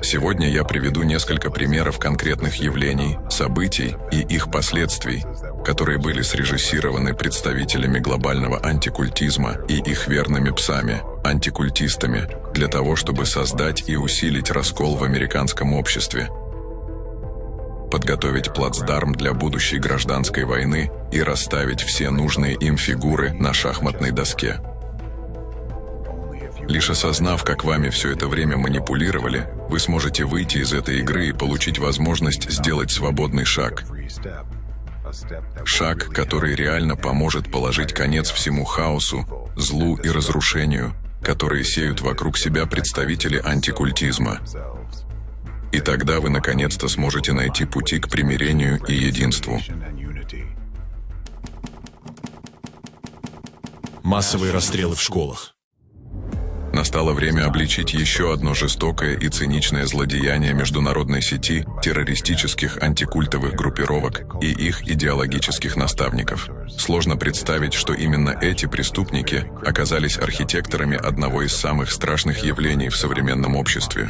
Сегодня я приведу несколько примеров конкретных явлений, событий и их последствий, которые были срежиссированы представителями глобального антикультизма и их верными псами, антикультистами, для того, чтобы создать и усилить раскол в американском обществе, подготовить плацдарм для будущей гражданской войны и расставить все нужные им фигуры на шахматной доске. Лишь осознав, как вами все это время манипулировали, вы сможете выйти из этой игры и получить возможность сделать свободный шаг. Шаг, который реально поможет положить конец всему хаосу, злу и разрушению, которые сеют вокруг себя представители антикультизма. И тогда вы наконец-то сможете найти пути к примирению и единству. Массовые расстрелы в школах. Настало время обличить еще одно жестокое и циничное злодеяние международной сети террористических антикультовых группировок и их идеологических наставников. Сложно представить, что именно эти преступники оказались архитекторами одного из самых страшных явлений в современном обществе.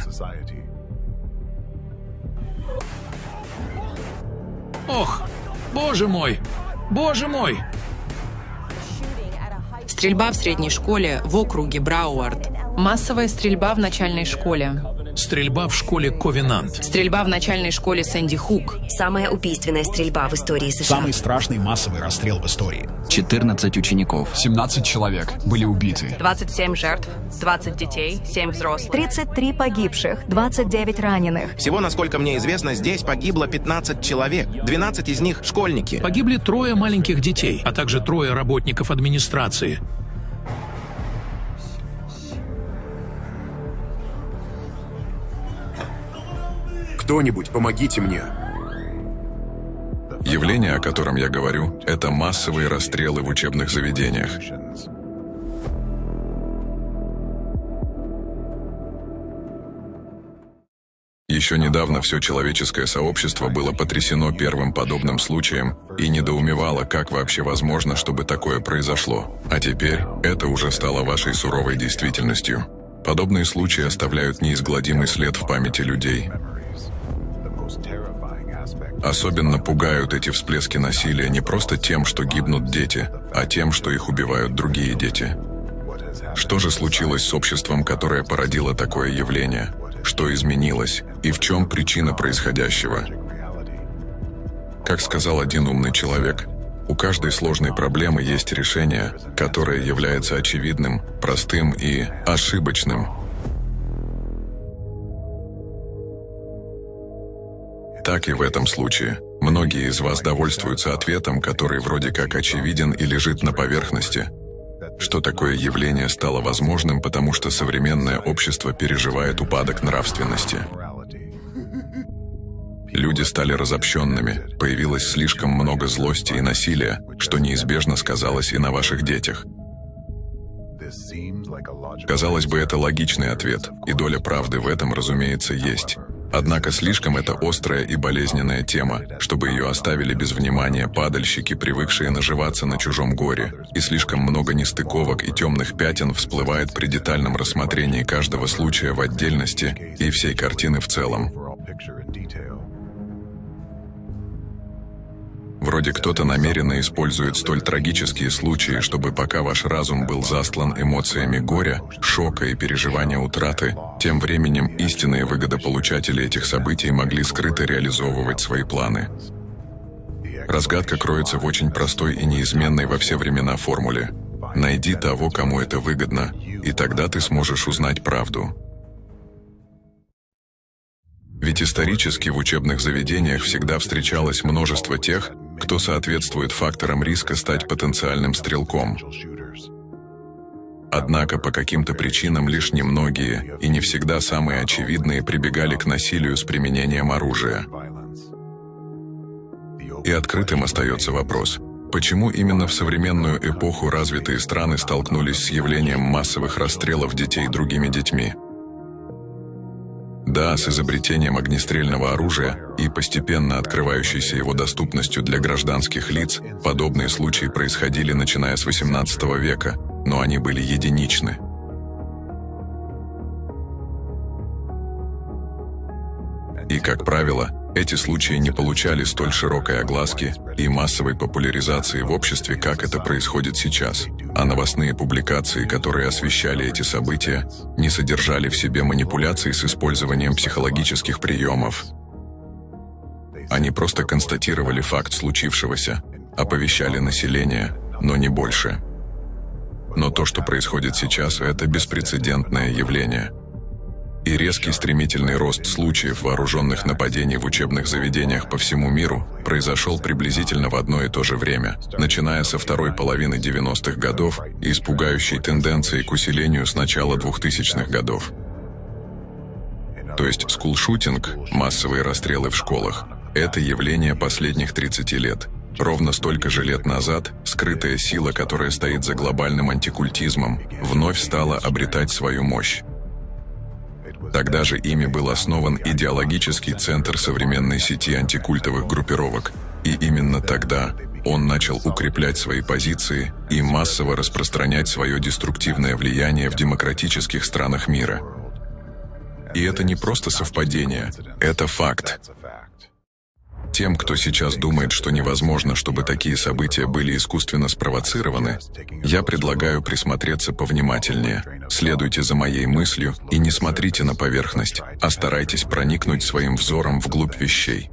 Ох, боже мой! Боже мой! Стрельба в средней школе в округе Брауард. Массовая стрельба в начальной школе. Стрельба в школе Ковенант. Стрельба в начальной школе Сэнди Хук. Самая убийственная стрельба в истории США. Самый страшный массовый расстрел в истории. 14 учеников. 17 человек были убиты. 27 жертв, 20 детей, 7 взрослых. 33 погибших, 29 раненых. Всего, насколько мне известно, здесь погибло 15 человек. 12 из них школьники. Погибли 3 маленьких детей, а также 3 работников администрации. Кто-нибудь, помогите мне. Явление, о котором я говорю, это массовые расстрелы в учебных заведениях. Еще недавно все человеческое сообщество было потрясено первым подобным случаем и недоумевало, как вообще возможно, чтобы такое произошло. А теперь это уже стало вашей суровой действительностью. Подобные случаи оставляют неизгладимый след в памяти людей. Особенно пугают эти всплески насилия не просто тем, что гибнут дети, а тем, что их убивают другие дети. Что же случилось с обществом, которое породило такое явление? Что изменилось? И в чем причина происходящего? Как сказал один умный человек, у каждой сложной проблемы есть решение, которое является очевидным, простым и ошибочным. Так и в этом случае. Многие из вас довольствуются ответом, который вроде как очевиден и лежит на поверхности. Что такое явление стало возможным, потому что современное общество переживает упадок нравственности. Люди стали разобщенными, появилось слишком много злости и насилия, что неизбежно сказалось и на ваших детях. Казалось бы, это логичный ответ, и доля правды в этом, разумеется, есть. Однако слишком это острая и болезненная тема, чтобы ее оставили без внимания падальщики, привыкшие наживаться на чужом горе, и слишком много нестыковок и темных пятен всплывает при детальном рассмотрении каждого случая в отдельности и всей картины в целом. Вроде кто-то намеренно использует столь трагические случаи, чтобы пока ваш разум был застлан эмоциями горя, шока и переживания утраты, тем временем истинные выгодополучатели этих событий могли скрыто реализовывать свои планы. Разгадка кроется в очень простой и неизменной во все времена формуле. Найди того, кому это выгодно, и тогда ты сможешь узнать правду. Ведь исторически в учебных заведениях всегда встречалось множество тех, кто соответствует факторам риска стать потенциальным стрелком. Однако по каким-то причинам лишь немногие, и не всегда самые очевидные, прибегали к насилию с применением оружия. И открытым остается вопрос, почему именно в современную эпоху развитые страны столкнулись с явлением массовых расстрелов детей другими детьми? Да, с изобретением огнестрельного оружия и постепенно открывающейся его доступностью для гражданских лиц, подобные случаи происходили начиная с XVIII века, но они были единичны. И, как правило, эти случаи не получали столь широкой огласки и массовой популяризации в обществе, как это происходит сейчас. А новостные публикации, которые освещали эти события, не содержали в себе манипуляций с использованием психологических приемов. Они просто констатировали факт случившегося, оповещали население, но не больше. Но то, что происходит сейчас, это беспрецедентное явление. И резкий стремительный рост случаев вооруженных нападений в учебных заведениях по всему миру произошел приблизительно в одно и то же время, начиная со второй половины 90-х годов и с пугающей тенденцией к усилению с начала 2000-х годов. То есть скулшутинг, массовые расстрелы в школах, это явление последних 30 лет. Ровно столько же лет назад скрытая сила, которая стоит за глобальным антикультизмом, вновь стала обретать свою мощь. Тогда же ими был основан идеологический центр современной сети антикультовых группировок, и именно тогда он начал укреплять свои позиции и массово распространять свое деструктивное влияние в демократических странах мира. И это не просто совпадение, это факт. Тем, кто сейчас думает, что невозможно, чтобы такие события были искусственно спровоцированы, я предлагаю присмотреться повнимательнее. Следуйте за моей мыслью и не смотрите на поверхность, а старайтесь проникнуть своим взором вглубь вещей.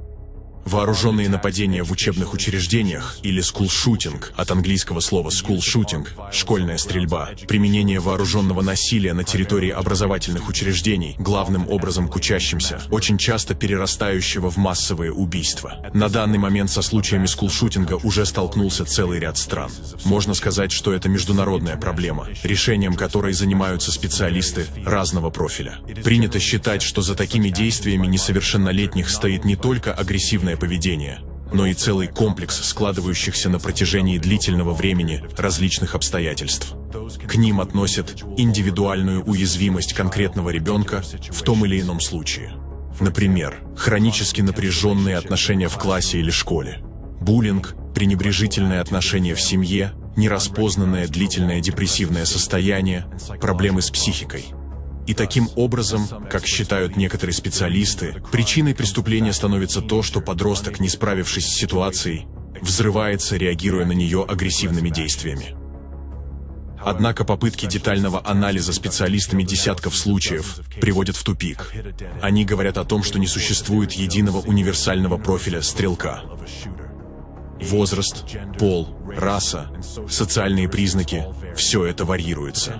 Вооруженные нападения в учебных учреждениях, или скулшутинг, от английского слова скулшутинг, школьная стрельба, применение вооруженного насилия на территории образовательных учреждений, главным образом к учащимся, очень часто перерастающего в массовые убийства. На данный момент со случаями скулшутинга уже столкнулся целый ряд стран. Можно сказать, что это международная проблема, решением которой занимаются специалисты разного профиля. Принято считать, что за такими действиями несовершеннолетних стоит не только агрессивное поведение, но и целый комплекс складывающихся на протяжении длительного времени различных обстоятельств. К ним относят индивидуальную уязвимость конкретного ребенка в том или ином случае. Например, хронически напряженные отношения в классе или школе, буллинг, пренебрежительное отношение в семье, нераспознанное длительное депрессивное состояние, проблемы с психикой. И таким образом, как считают некоторые специалисты, причиной преступления становится то, что подросток, не справившись с ситуацией, взрывается, реагируя на нее агрессивными действиями. Однако попытки детального анализа специалистами десятков случаев приводят в тупик. Они говорят о том, что не существует единого универсального профиля стрелка. Возраст, пол, раса, социальные признаки – все это варьируется.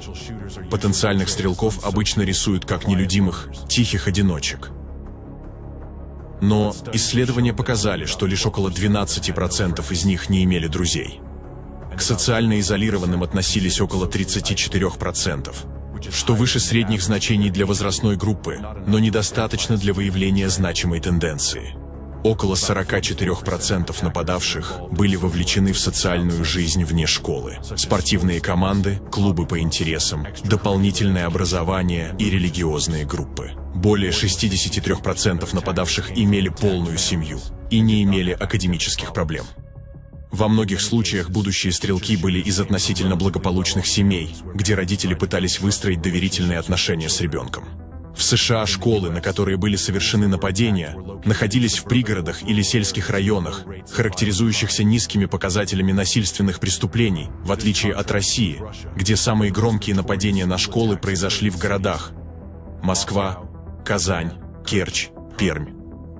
Потенциальных стрелков обычно рисуют как нелюдимых, тихих одиночек. Но исследования показали, что лишь около 12% из них не имели друзей. К социально изолированным относились около 34%, что выше средних значений для возрастной группы, но недостаточно для выявления значимой тенденции. Около 44% нападавших были вовлечены в социальную жизнь вне школы. Спортивные команды, клубы по интересам, дополнительное образование и религиозные группы. Более 63% нападавших имели полную семью и не имели академических проблем. Во многих случаях будущие стрелки были из относительно благополучных семей, где родители пытались выстроить доверительные отношения с ребенком. В США школы, на которые были совершены нападения, находились в пригородах или сельских районах, характеризующихся низкими показателями насильственных преступлений, в отличие от России, где самые громкие нападения на школы произошли в городах – Москва, Казань, Керчь, Пермь.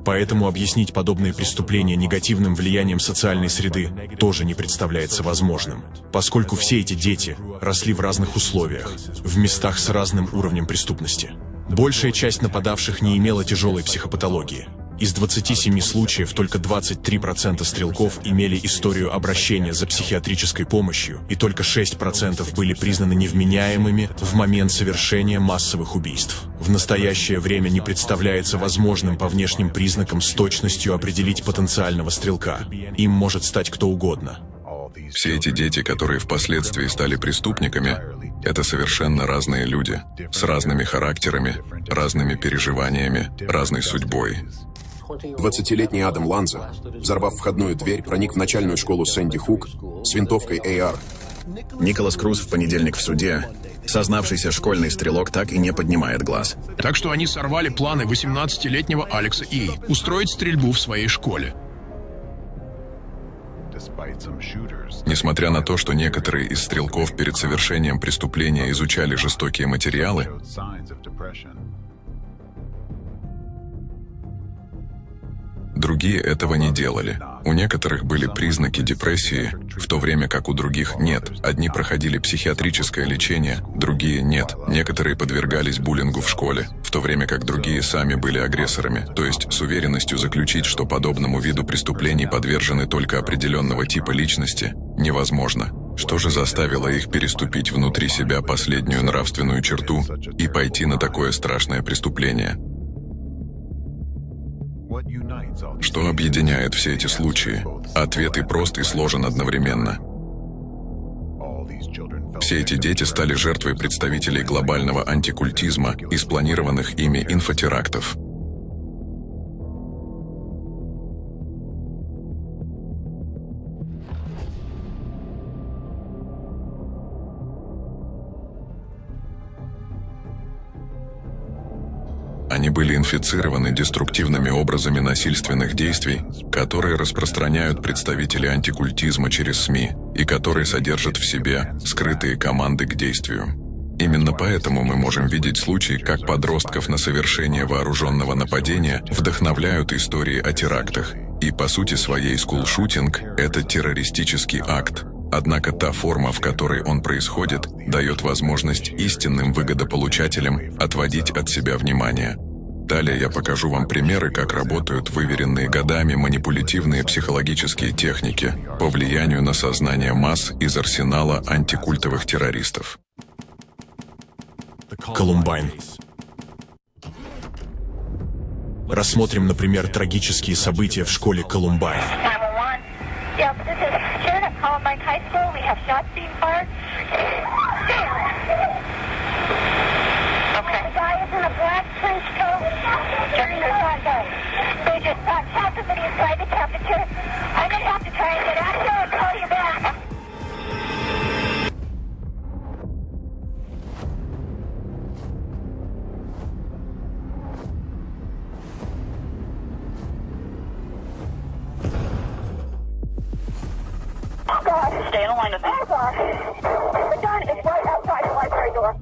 Поэтому объяснить подобные преступления негативным влиянием социальной среды тоже не представляется возможным, поскольку все эти дети росли в разных условиях, в местах с разным уровнем преступности. Большая часть нападавших не имела тяжелой психопатологии. Из 27 случаев только 23% стрелков имели историю обращения за психиатрической помощью, и только 6% были признаны невменяемыми в момент совершения массовых убийств. В настоящее время не представляется возможным по внешним признакам с точностью определить потенциального стрелка. Им может стать кто угодно. Все эти дети, которые впоследствии стали преступниками, это совершенно разные люди, с разными характерами, разными переживаниями, разной судьбой. 20-летний Адам Ланза, взорвав входную дверь, проник в начальную школу Сэнди Хук с винтовкой AR. Николас Круз в понедельник в суде Сознавшийся школьный стрелок так и не поднимает глаз. Так что они сорвали планы 18-летнего Алекса И. устроить стрельбу в своей школе. Несмотря на то, что некоторые из стрелков перед совершением преступления изучали жестокие материалы, другие этого не делали. У некоторых были признаки депрессии, в то время как у других нет. Одни проходили психиатрическое лечение, другие нет. Некоторые подвергались буллингу в школе, в то время как другие сами были агрессорами. То есть с уверенностью заключить, что подобному виду преступлений подвержены только определенного типа личности, невозможно. Что же заставило их переступить внутри себя последнюю нравственную черту и пойти на такое страшное преступление? Что объединяет все эти случаи? Ответ и прост, и сложен одновременно. Все эти дети стали жертвой представителей глобального антикультизма и спланированных ими инфотерактов. Они были инфицированы деструктивными образами насильственных действий, которые распространяют представители антикультизма через СМИ и которые содержат в себе скрытые команды к действию. Именно поэтому мы можем видеть случаи, как подростков на совершение вооруженного нападения вдохновляют истории о терактах. И по сути своей скулшутинг – это террористический акт. Однако та форма, в которой он происходит, дает возможность истинным выгодополучателям отводить от себя внимание. Далее я покажу вам примеры, как работают выверенные годами манипулятивные психологические техники по влиянию на сознание масс из арсенала антикультовых террористов. Колумбайн. Рассмотрим, например, трагические события в школе Колумбайн. Stay in line with me. The gun is right outside the library door.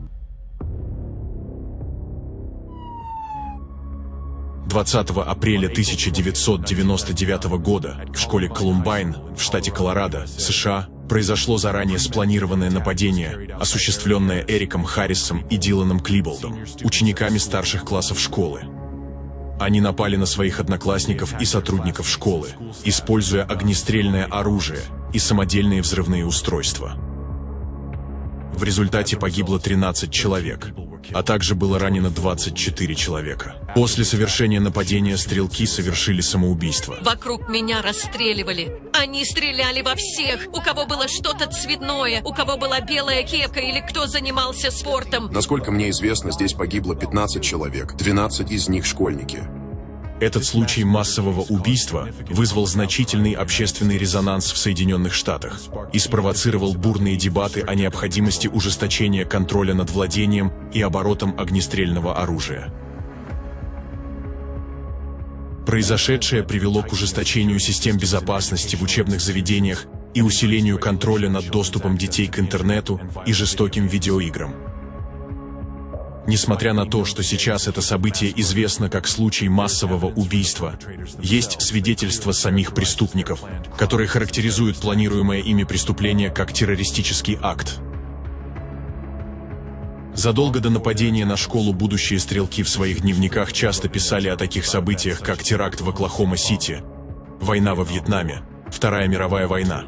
20 апреля 1999 года в школе Колумбайн в штате Колорадо, США, произошло заранее спланированное нападение, осуществленное Эриком Харрисом и Диланом Клиболдом, учениками старших классов школы. Они напали на своих одноклассников и сотрудников школы, используя огнестрельное оружие и самодельные взрывные устройства. В результате погибло 13 человек, а также было ранено 24 человека. После совершения нападения стрелки совершили самоубийство. Вокруг меня расстреливали. Они стреляли во всех, у кого было что-то цветное, у кого была белая кепка или кто занимался спортом. Насколько мне известно, здесь погибло 15 человек, 12 из них школьники. Этот случай массового убийства вызвал значительный общественный резонанс в Соединенных Штатах и спровоцировал бурные дебаты о необходимости ужесточения контроля над владением и оборотом огнестрельного оружия. Произошедшее привело к ужесточению систем безопасности в учебных заведениях и усилению контроля над доступом детей к интернету и жестоким видеоиграм. Несмотря на то, что сейчас это событие известно как случай массового убийства, есть свидетельства самих преступников, которые характеризуют планируемое ими преступление как террористический акт. Задолго до нападения на школу будущие стрелки в своих дневниках часто писали о таких событиях, как теракт в Оклахома-Сити, война во Вьетнаме, Вторая мировая война.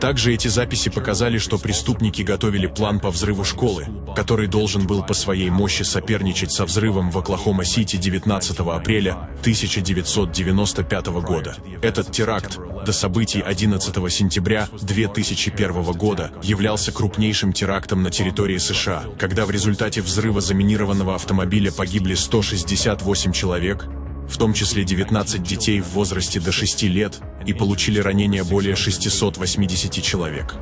Также эти записи показали, что преступники готовили план по взрыву школы, который должен был по своей мощи соперничать со взрывом в Оклахома-Сити 19 апреля 1995 года. Этот теракт до событий 11 сентября 2001 года являлся крупнейшим терактом на территории США, когда в результате взрыва заминированного автомобиля погибли 168 человек, в том числе 19 детей в возрасте до 6 лет, и получили ранения более 680 человек.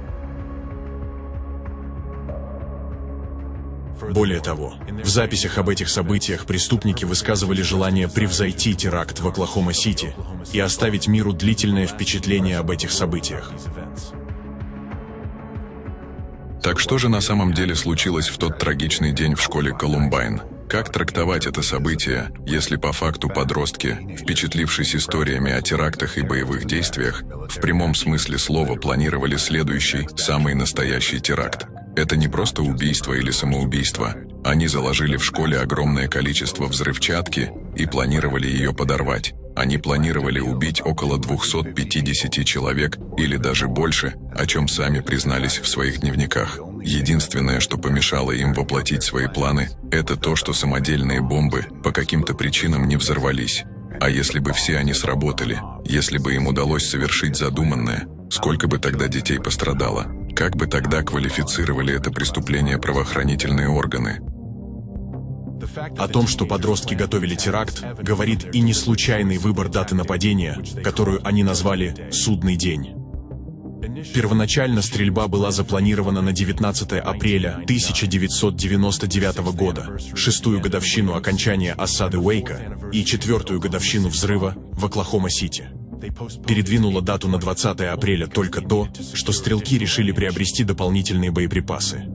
Более того, в записях об этих событиях преступники высказывали желание превзойти теракт в Оклахома-Сити и оставить миру длительное впечатление об этих событиях. Так что же на самом деле случилось в тот трагичный день в школе Колумбайн? Как трактовать это событие, если по факту подростки, впечатлившись историями о терактах и боевых действиях, в прямом смысле слова планировали следующий, самый настоящий теракт? Это не просто убийство или самоубийство. Они заложили в школе огромное количество взрывчатки и планировали ее подорвать. Они планировали убить около 250 человек или даже больше, о чем сами признались в своих дневниках. Единственное, что помешало им воплотить свои планы, это то, что самодельные бомбы по каким-то причинам не взорвались. А если бы все они сработали, если бы им удалось совершить задуманное, сколько бы тогда детей пострадало? Как бы тогда квалифицировали это преступление правоохранительные органы? О том, что подростки готовили теракт, говорит и не случайный выбор даты нападения, которую они назвали «Судный день». Первоначально стрельба была запланирована на 19 апреля 1999 года, 6-ю годовщину окончания осады Уэйка и 4-ю годовщину взрыва в Оклахома-Сити. Передвинула дату на 20 апреля только то, что стрелки решили приобрести дополнительные боеприпасы.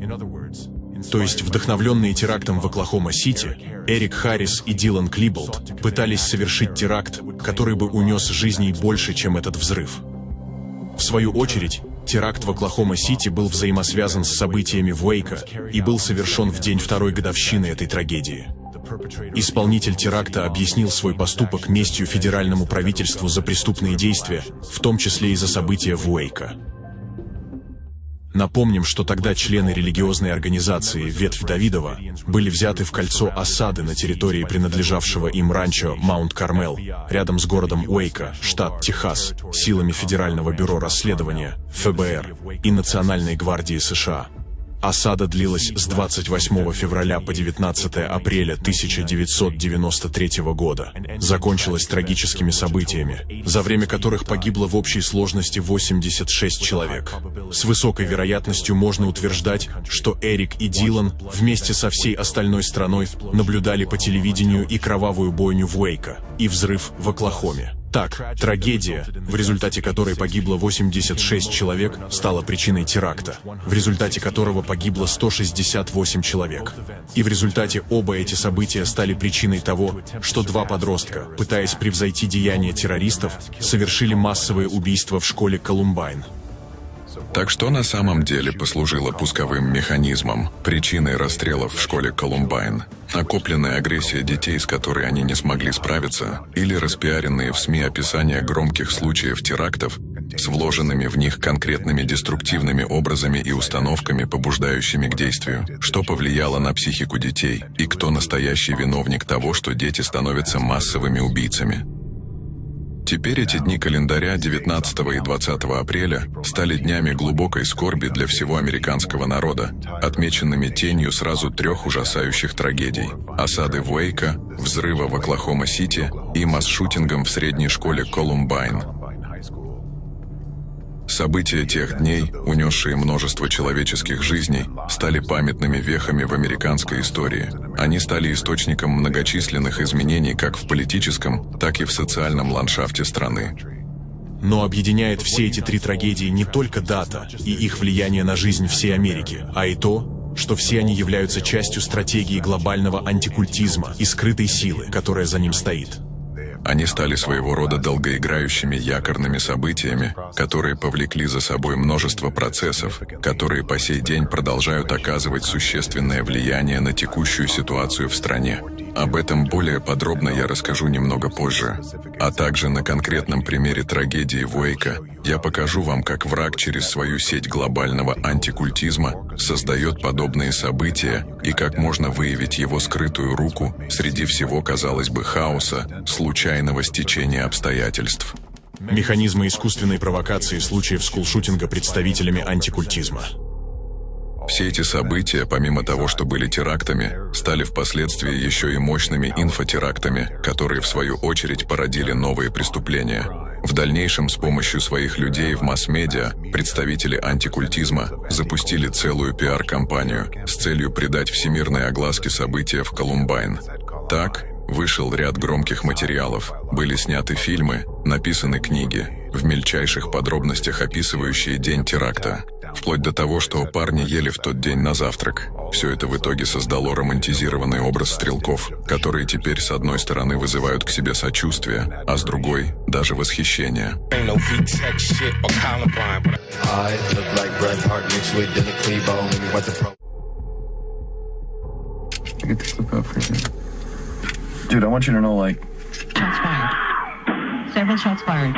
То есть, вдохновленные терактом в Оклахома-Сити, Эрик Харрис и Дилан Клиболд пытались совершить теракт, который бы унес жизней больше, чем этот взрыв. В свою очередь, теракт в Оклахома-Сити был взаимосвязан с событиями в Уэйко и был совершен в день 2-й годовщины этой трагедии. Исполнитель теракта объяснил свой поступок местью федеральному правительству за преступные действия, в том числе и за события в Уэйко. Напомним, что тогда члены религиозной организации «Ветвь Давидова» были взяты в кольцо осады на территории принадлежавшего им ранчо Маунт-Кармел, рядом с городом Уэйко, штат Техас, силами Федерального бюро расследования, ФБР и Национальной гвардии США. Осада длилась с 28 февраля по 19 апреля 1993 года. Закончилась трагическими событиями, за время которых погибло в общей сложности 86 человек. С высокой вероятностью можно утверждать, что Эрик и Дилан вместе со всей остальной страной наблюдали по телевидению и кровавую бойню в Уэйко, и взрыв в Оклахоме. Так, трагедия, в результате которой погибло 86 человек, стала причиной теракта, в результате которого погибло 168 человек. И в результате оба эти события стали причиной того, что два подростка, пытаясь превзойти деяния террористов, совершили массовые убийства в школе Колумбайн. Так что на самом деле послужило пусковым механизмом, причиной расстрелов в школе Колумбайн? Накопленная агрессия детей, с которой они не смогли справиться, или распиаренные в СМИ описания громких случаев терактов с вложенными в них конкретными деструктивными образами и установками, побуждающими к действию? Что повлияло на психику детей, и кто настоящий виновник того, что дети становятся массовыми убийцами? Теперь эти дни календаря 19 и 20 апреля стали днями глубокой скорби для всего американского народа, отмеченными тенью сразу трех ужасающих трагедий: осады в Уэйко, взрыва в Оклахома-Сити и масс-шутингом в средней школе Колумбайн. События тех дней, унесшие множество человеческих жизней, стали памятными вехами в американской истории. Они стали источником многочисленных изменений как в политическом, так и в социальном ландшафте страны. Но объединяет все эти три трагедии не только дата и их влияние на жизнь всей Америки, а и то, что все они являются частью стратегии глобального антикультизма и скрытой силы, которая за ним стоит. Они стали своего рода долгоиграющими якорными событиями, которые повлекли за собой множество процессов, которые по сей день продолжают оказывать существенное влияние на текущую ситуацию в стране. Об этом более подробно я расскажу немного позже. А также на конкретном примере трагедии в Уэйко я покажу вам, как враг через свою сеть глобального антикультизма создает подобные события и как можно выявить его скрытую руку среди всего, казалось бы, хаоса, случайного стечения обстоятельств. Механизмы искусственной провокации случаев скулшутинга представителями антикультизма. Все эти события, помимо того, что были терактами, стали впоследствии еще и мощными инфотерактами, которые в свою очередь породили новые преступления. В дальнейшем с помощью своих людей в масс-медиа представители антикультизма запустили целую пиар-кампанию с целью придать всемирной огласке события в Колумбайн. Так, вышел ряд громких материалов, были сняты фильмы, написаны книги, в мельчайших подробностях описывающие день теракта. Вплоть до того, что парни ели в тот день на завтрак. Все это в итоге создало романтизированный образ стрелков, которые теперь с одной стороны вызывают к себе сочувствие, а с другой – даже восхищение. Dude, I want you to know, like... Shots fired. Several shots fired.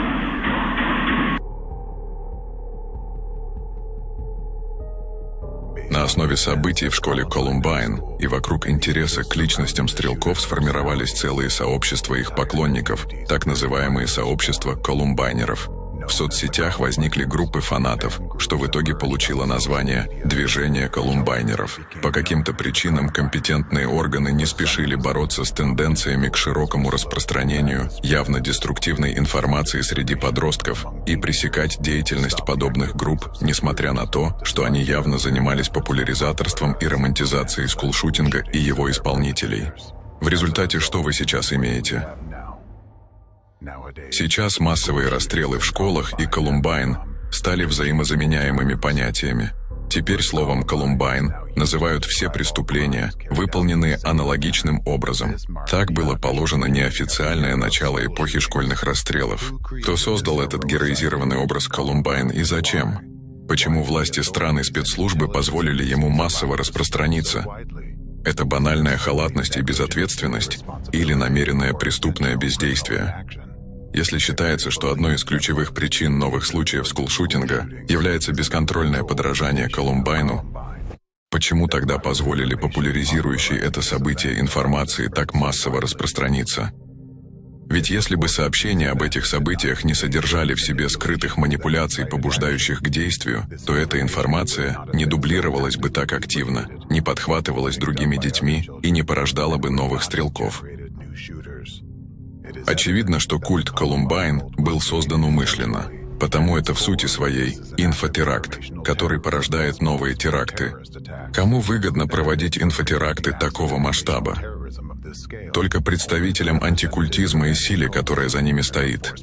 На основе событий в школе Колумбайн и вокруг интереса к личностям стрелков сформировались целые сообщества их поклонников, так называемые сообщества колумбайнеров. В соцсетях возникли группы фанатов, что в итоге получило название «Движение колумбайнеров». По каким-то причинам компетентные органы не спешили бороться с тенденциями к широкому распространению явно деструктивной информации среди подростков и пресекать деятельность подобных групп, несмотря на то, что они явно занимались популяризаторством и романтизацией скулшутинга и его исполнителей. В результате что вы сейчас имеете? Сейчас массовые расстрелы в школах и Колумбайн стали взаимозаменяемыми понятиями. Теперь словом «Колумбайн» называют все преступления, выполненные аналогичным образом. Так было положено неофициальное начало эпохи школьных расстрелов. Кто создал этот героизированный образ Колумбайн и зачем? Почему власти стран и спецслужбы позволили ему массово распространиться? Это банальная халатность и безответственность или намеренное преступное бездействие? Если считается, что одной из ключевых причин новых случаев скулшутинга является бесконтрольное подражание Колумбайну, почему тогда позволили популяризирующей это событие информации так массово распространиться? Ведь если бы сообщения об этих событиях не содержали в себе скрытых манипуляций, побуждающих к действию, то эта информация не дублировалась бы так активно, не подхватывалась другими детьми и не порождала бы новых стрелков. Очевидно, что культ Колумбайн был создан умышленно, потому это в сути своей инфотеракт, который порождает новые теракты. Кому выгодно проводить инфотеракты такого масштаба? Только представителям антикультизма и силе, которая за ними стоит.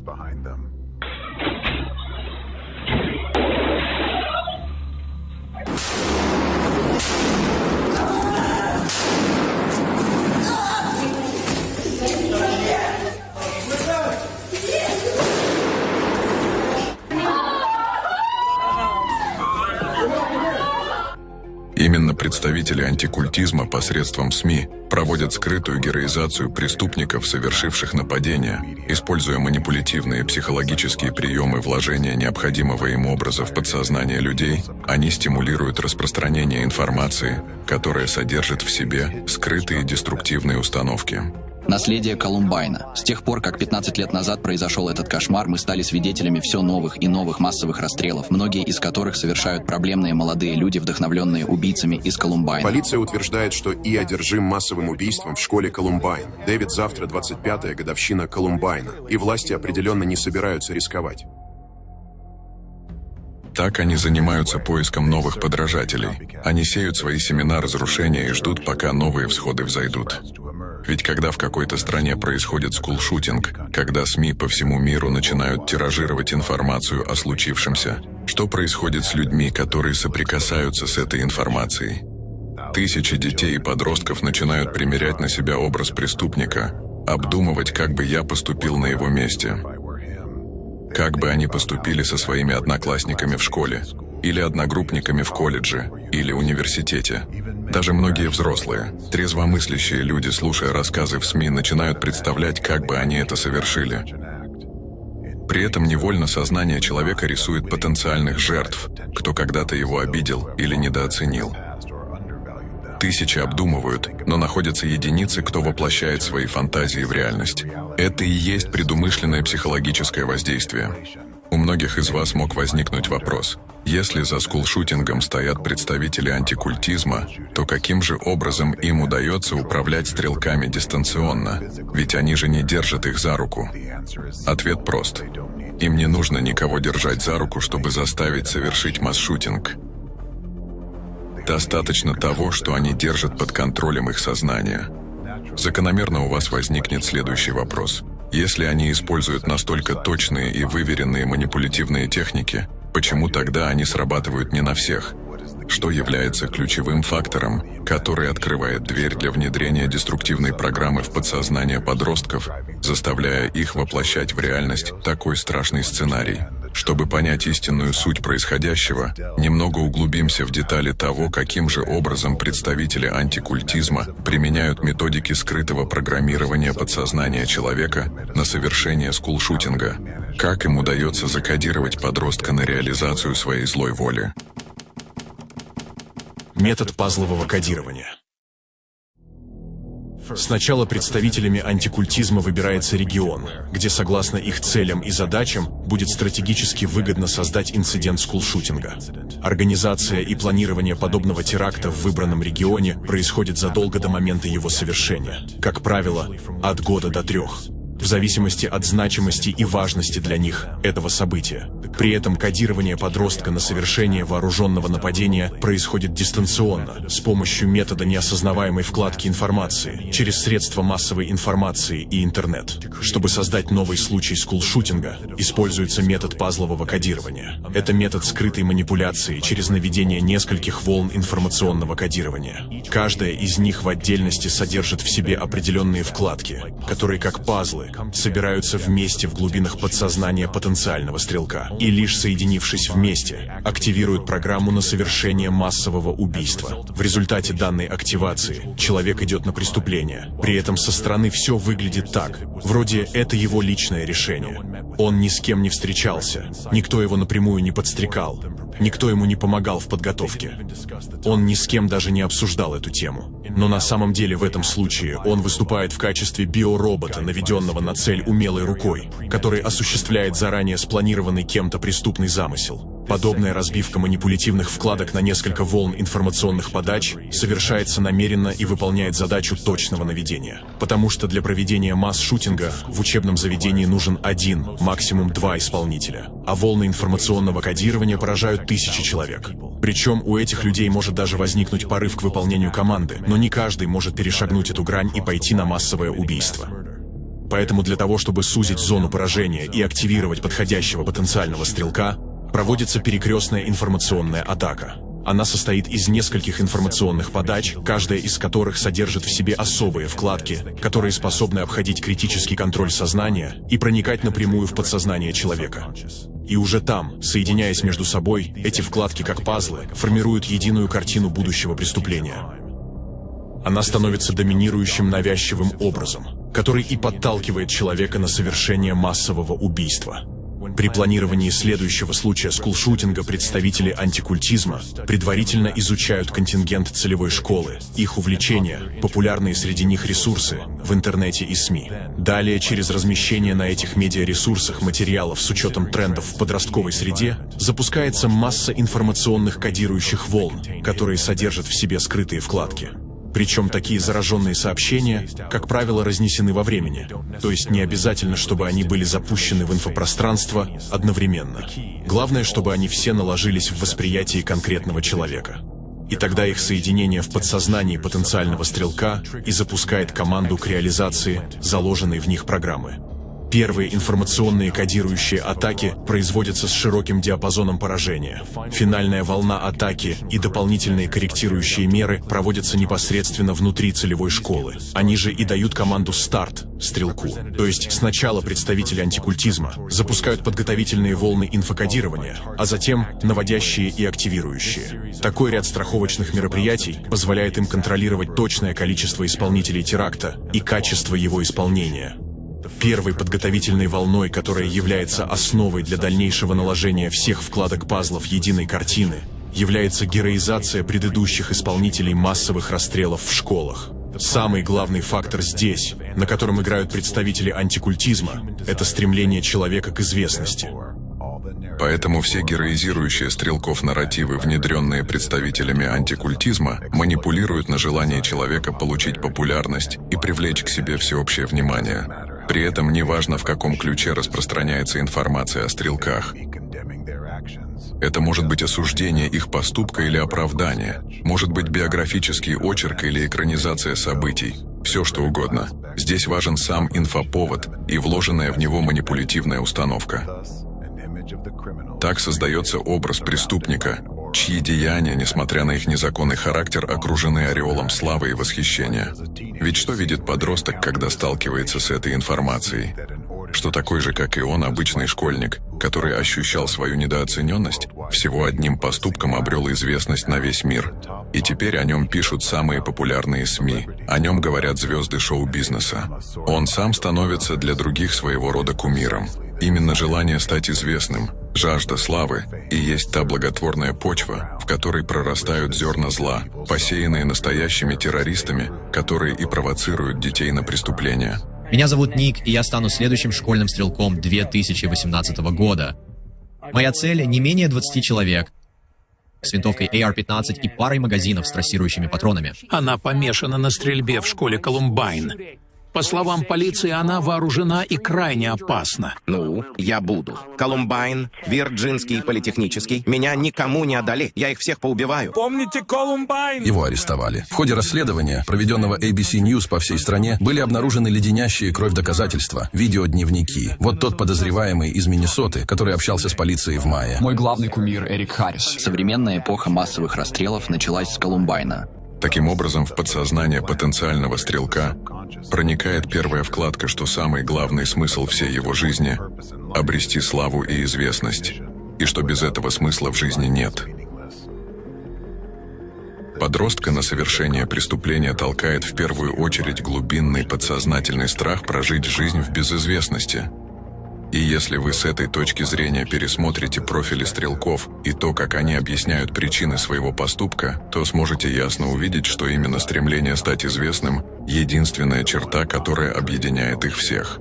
Именно представители антикультизма посредством СМИ проводят скрытую героизацию преступников, совершивших нападения, используя манипулятивные психологические приемы вложения необходимого им образа в подсознание людей. Они стимулируют распространение информации, которая содержит в себе скрытые деструктивные установки. Наследие Колумбайна. С тех пор, как 15 лет назад произошел этот кошмар, мы стали свидетелями все новых и новых массовых расстрелов, многие из которых совершают проблемные молодые люди, вдохновленные убийцами из Колумбайна. Полиция утверждает, что И одержим массовым убийством в школе Колумбайн. Дэвид, завтра 25-я годовщина Колумбайна, и власти определенно не собираются рисковать. Так они занимаются поиском новых подражателей. Они сеют свои семена разрушения и ждут, пока новые всходы взойдут. Ведь когда в какой-то стране происходит скулшутинг, когда СМИ по всему миру начинают тиражировать информацию о случившемся, что происходит с людьми, которые соприкасаются с этой информацией? Тысячи детей и подростков начинают примерять на себя образ преступника, обдумывать, как бы я поступил на его месте. Как бы они поступили со своими одноклассниками в школе, или одногруппниками в колледже, или университете. Даже многие взрослые, трезвомыслящие люди, слушая рассказы в СМИ, начинают представлять, как бы они это совершили. При этом невольно сознание человека рисует потенциальных жертв, кто когда-то его обидел или недооценил. Тысячи обдумывают, но находятся единицы, кто воплощает свои фантазии в реальность. Это и есть предумышленное психологическое воздействие. У многих из вас мог возникнуть вопрос. Если за скулшутингом стоят представители антикультизма, то каким же образом им удается управлять стрелками дистанционно? Ведь они же не держат их за руку. Ответ прост. Им не нужно никого держать за руку, чтобы заставить совершить масс-шутинг. Достаточно того, что они держат под контролем их сознания. Закономерно у вас возникнет следующий вопрос. Если они используют настолько точные и выверенные манипулятивные техники, почему тогда они срабатывают не на всех? Что является ключевым фактором, который открывает дверь для внедрения деструктивной программы в подсознание подростков, заставляя их воплощать в реальность такой страшный сценарий? Чтобы понять истинную суть происходящего, немного углубимся в детали того, каким же образом представители антикультизма применяют методики скрытого программирования подсознания человека на совершение скулшутинга. Как им удается закодировать подростка на реализацию своей злой воли? Метод пазлового кодирования. Сначала представителями антикультизма выбирается регион, где, согласно их целям и задачам, будет стратегически выгодно создать инцидент скулшутинга. Организация и планирование подобного теракта в выбранном регионе происходит задолго до момента его совершения, как правило, от года до 3, в зависимости от значимости и важности для них этого события. При этом кодирование подростка на совершение вооруженного нападения происходит дистанционно, с помощью метода неосознаваемой вкладки информации, через средства массовой информации и интернет. Чтобы создать новый случай скулшутинга, используется метод пазлового кодирования. Это метод скрытой манипуляции через наведение нескольких волн информационного кодирования. Каждая из них в отдельности содержит в себе определенные вкладки, которые, как пазлы, собираются вместе в глубинах подсознания потенциального стрелка и, лишь соединившись вместе, активируют программу на совершение массового убийства. В результате данной активации человек идет на преступление. При этом со стороны все выглядит так, вроде это его личное решение. Он ни с кем не встречался, никто его напрямую не подстрекал, никто ему не помогал в подготовке. Он ни с кем даже не обсуждал эту тему. Но на самом деле в этом случае он выступает в качестве биоробота, наведенного на цель умелой рукой, который осуществляет заранее спланированный кем-то преступный замысел. Подобная разбивка манипулятивных вкладок на несколько волн информационных подач совершается намеренно и выполняет задачу точного наведения. Потому что для проведения масс-шутинга в учебном заведении нужен 1, максимум 2 исполнителя, а волны информационного кодирования поражают тысячи человек. Причем у этих людей может даже возникнуть порыв к выполнению команды, но не каждый может перешагнуть эту грань и пойти на массовое убийство. Поэтому для того, чтобы сузить зону поражения и активировать подходящего потенциального стрелка, проводится перекрестная информационная атака. Она состоит из нескольких информационных подач, каждая из которых содержит в себе особые вкладки, которые способны обходить критический контроль сознания и проникать напрямую в подсознание человека. И уже там, соединяясь между собой, эти вкладки, как пазлы, формируют единую картину будущего преступления. Она становится доминирующим навязчивым образом, который и подталкивает человека на совершение массового убийства. При планировании следующего случая скулшутинга представители антикультизма предварительно изучают контингент целевой школы, их увлечения, популярные среди них ресурсы в интернете и СМИ. Далее, через размещение на этих медиаресурсах материалов с учетом трендов в подростковой среде, запускается масса информационных кодирующих волн, которые содержат в себе скрытые вкладки. Причем такие зараженные сообщения, как правило, разнесены во времени. То есть не обязательно, чтобы они были запущены в инфопространство одновременно. Главное, чтобы они все наложились в восприятии конкретного человека. И тогда их соединение в подсознании потенциального стрелка и запускает команду к реализации заложенной в них программы. Первые информационные кодирующие атаки производятся с широким диапазоном поражения. Финальная волна атаки и дополнительные корректирующие меры проводятся непосредственно внутри целевой школы. Они же и дают команду «старт» стрелку. То есть сначала представители антикультизма запускают подготовительные волны инфокодирования, а затем наводящие и активирующие. Такой ряд страховочных мероприятий позволяет им контролировать точное количество исполнителей теракта и качество его исполнения. Первой подготовительной волной, которая является основой для дальнейшего наложения всех вкладок пазлов единой картины, является героизация предыдущих исполнителей массовых расстрелов в школах. Самый главный фактор здесь, на котором играют представители антикультизма, это стремление человека к известности. Поэтому все героизирующие стрелков нарративы, внедренные представителями антикультизма, манипулируют на желание человека получить популярность и привлечь к себе всеобщее внимание. При этом неважно, в каком ключе распространяется информация о стрелках. Это может быть осуждение их поступка или оправдание, может быть биографический очерк или экранизация событий, все что угодно. Здесь важен сам инфоповод и вложенная в него манипулятивная установка. Так создается образ преступника, чьи деяния, несмотря на их незаконный характер, окружены ореолом славы и восхищения. Ведь что видит подросток, когда сталкивается с этой информацией? Что такой же, как и он, обычный школьник, который ощущал свою недооцененность, всего одним поступком обрел известность на весь мир. И теперь о нем пишут самые популярные СМИ, о нем говорят звезды шоу-бизнеса. Он сам становится для других своего рода кумиром. Именно желание стать известным, жажда славы и есть та благотворная почва, в которой прорастают зерна зла, посеянные настоящими террористами, которые и провоцируют детей на преступления. Меня зовут Ник, и я стану следующим школьным стрелком 2018 года. Моя цель — не менее 20 человек с винтовкой AR-15 и парой магазинов с трассирующими патронами. Она помешана на стрельбе в школе Колумбайн. По словам полиции, она вооружена и крайне опасна. Ну, я буду. Колумбайн, Вирджинский политехнический. Меня никому не одолеть. Я их всех поубиваю. Помните Колумбайн? Его арестовали. В ходе расследования, проведенного ABC News по всей стране, были обнаружены леденящие кровь доказательства, видеодневники. Вот тот подозреваемый из Миннесоты, который общался с полицией в мае. Мой главный кумир Эрик Харрис. Современная эпоха массовых расстрелов началась с Колумбайна. Таким образом, в подсознание потенциального стрелка проникает первая вкладка, что самый главный смысл всей его жизни – обрести славу и известность, и что без этого смысла в жизни нет. Подростка на совершение преступления толкает в первую очередь глубинный подсознательный страх прожить жизнь в безызвестности. И если вы с этой точки зрения пересмотрите профили стрелков и то, как они объясняют причины своего поступка, то сможете ясно увидеть, что именно стремление стать известным – единственная черта, которая объединяет их всех.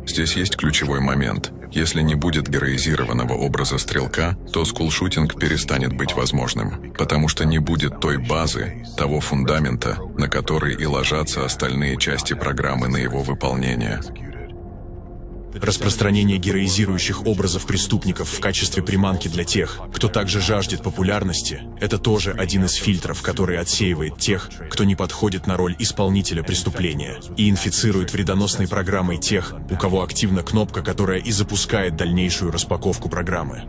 Здесь есть ключевой момент. Если не будет героизированного образа стрелка, то скулшутинг перестанет быть возможным, потому что не будет той базы, того фундамента, на который и ложатся остальные части программы на его выполнение. Распространение героизирующих образов преступников в качестве приманки для тех, кто также жаждет популярности, это тоже один из фильтров, который отсеивает тех, кто не подходит на роль исполнителя преступления, и инфицирует вредоносной программой тех, у кого активна кнопка, которая и запускает дальнейшую распаковку программы.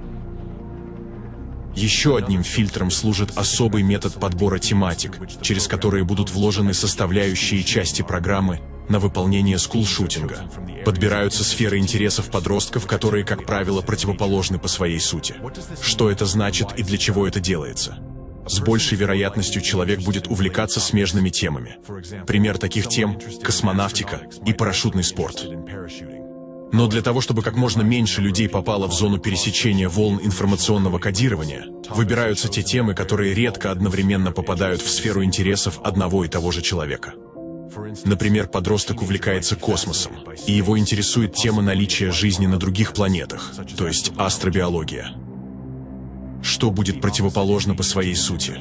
Еще одним фильтром служит особый метод подбора тематик, через которые будут вложены составляющие части программы на выполнение скулшутинга. Подбираются сферы интересов подростков, которые, как правило, противоположны по своей сути. Что это значит и для чего это делается? С большей вероятностью человек будет увлекаться смежными темами. Пример таких тем – космонавтика и парашютный спорт. Но для того, чтобы как можно меньше людей попало в зону пересечения волн информационного кодирования, выбираются те темы, которые редко одновременно попадают в сферу интересов одного и того же человека. Например, подросток увлекается космосом, и его интересует тема наличия жизни на других планетах, то есть астробиология. Что будет противоположно по своей сути?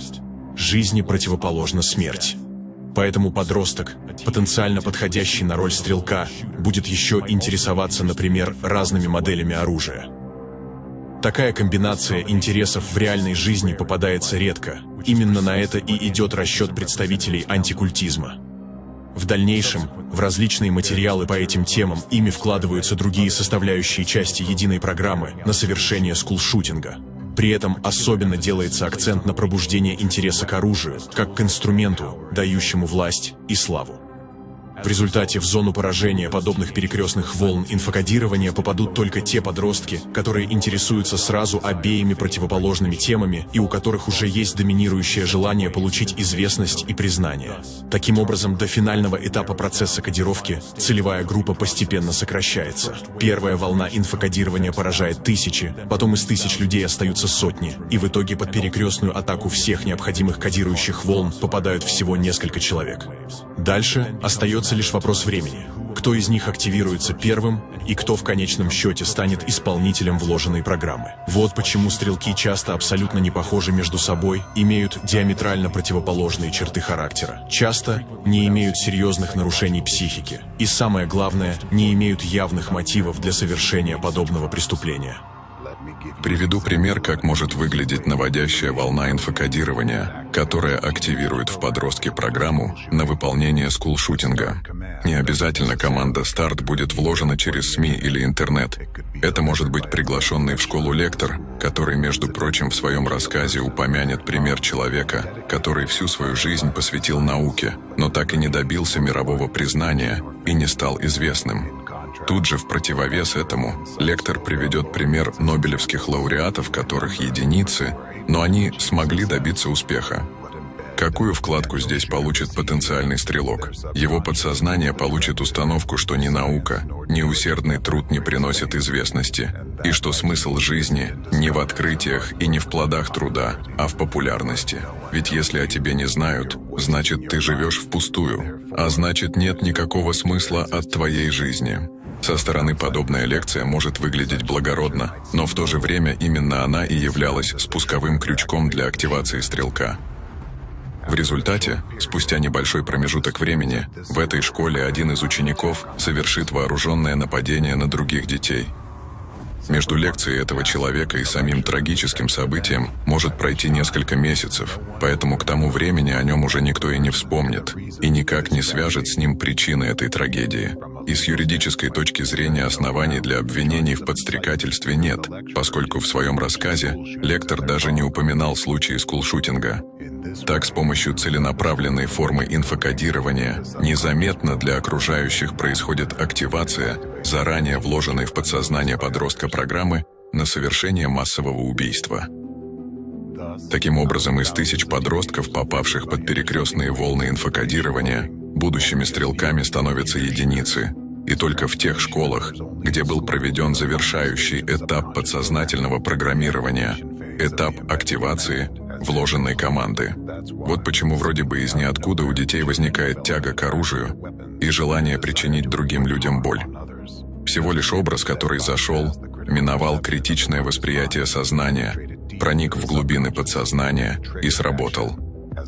Жизни противоположна смерть. Поэтому подросток, потенциально подходящий на роль стрелка, будет еще интересоваться, например, разными моделями оружия. Такая комбинация интересов в реальной жизни попадается редко. Именно на это и идет расчет представителей антикультизма. В дальнейшем, в различные материалы по этим темам ими вкладываются другие составляющие части единой программы на совершение скулшутинга. При этом особенно делается акцент на пробуждение интереса к оружию, как к инструменту, дающему власть и славу. В результате в зону поражения подобных перекрестных волн инфокодирования попадут только те подростки, которые интересуются сразу обеими противоположными темами и у которых уже есть доминирующее желание получить известность и признание. Таким образом, до финального этапа процесса кодировки целевая группа постепенно сокращается. Первая волна инфокодирования поражает тысячи, потом из тысяч людей остаются сотни, и в итоге под перекрестную атаку всех необходимых кодирующих волн попадают всего несколько человек. Дальше остается лишь вопрос времени. кто из них активируется первым и кто в конечном счете станет исполнителем вложенной программы. Вот почему стрелки часто абсолютно не похожи между собой, имеют диаметрально противоположные черты характера, часто не имеют серьезных нарушений психики и, самое главное, не имеют явных мотивов для совершения подобного преступления. Приведу пример, как может выглядеть наводящая волна инфокодирования, которая активирует в подростке программу на выполнение скулшутинга. Не обязательно команда «Старт» будет вложена через СМИ или интернет. Это может быть приглашенный в школу лектор, который, между прочим, в своем рассказе упомянет пример человека, который всю свою жизнь посвятил науке, но так и не добился мирового признания и не стал известным. Тут же в противовес этому лектор приведет пример нобелевских лауреатов, которых единицы, но они смогли добиться успеха. Какую вкладку здесь получит потенциальный стрелок? Его подсознание получит установку, что ни наука, ни усердный труд не приносят известности, и что смысл жизни не в открытиях и не в плодах труда, а в популярности. Ведь если о тебе не знают, значит ты живешь впустую, а значит нет никакого смысла от твоей жизни. Со стороны подобная лекция может выглядеть благородно, но в то же время именно она и являлась спусковым крючком для активации стрелка. В результате, спустя небольшой промежуток времени, в этой школе один из учеников совершит вооруженное нападение на других детей. Между лекцией этого человека и самим трагическим событием может пройти несколько месяцев, поэтому к тому времени о нем уже никто и не вспомнит, и никак не свяжет с ним причины этой трагедии. И с юридической точки зрения оснований для обвинений в подстрекательстве нет, поскольку в своем рассказе лектор даже не упоминал случаи скулшутинга. Так, с помощью целенаправленной формы инфокодирования незаметно для окружающих происходит активация заранее вложенной в подсознание подростка программы на совершение массового убийства. Таким образом, из тысяч подростков, попавших под перекрестные волны инфокодирования, будущими стрелками становятся единицы, и только в тех школах, где был проведен завершающий этап подсознательного программирования, этап активации вложенной команды. Вот почему вроде бы из ниоткуда у детей возникает тяга к оружию и желание причинить другим людям боль. Всего лишь образ, который зашел, миновал критичное восприятие сознания, проник в глубины подсознания и сработал.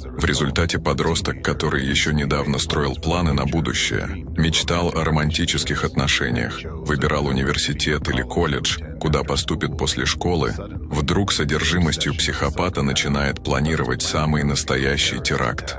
В результате подросток, который еще недавно строил планы на будущее, мечтал о романтических отношениях, выбирал университет или колледж, куда поступит после школы, вдруг с одержимостью психопата начинает планировать самый настоящий теракт.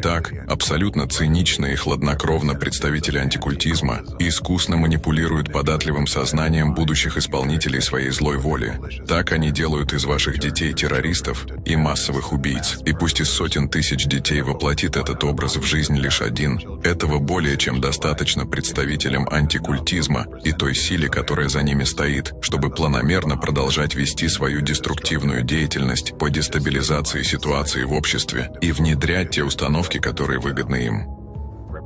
Так, абсолютно цинично и хладнокровно представители антикультизма искусно манипулируют податливым сознанием будущих исполнителей своей злой воли. Так они делают из ваших детей террористов и массовых убийц. И пусть из сотен тысяч детей воплотит этот образ в жизнь лишь один, этого более чем достаточно представителям антикультизма и той силе, которая за ними стоит, чтобы планомерно продолжать вести свою деструктивную деятельность по дестабилизации ситуации в обществе и внедрять те установки, которые выгодны им.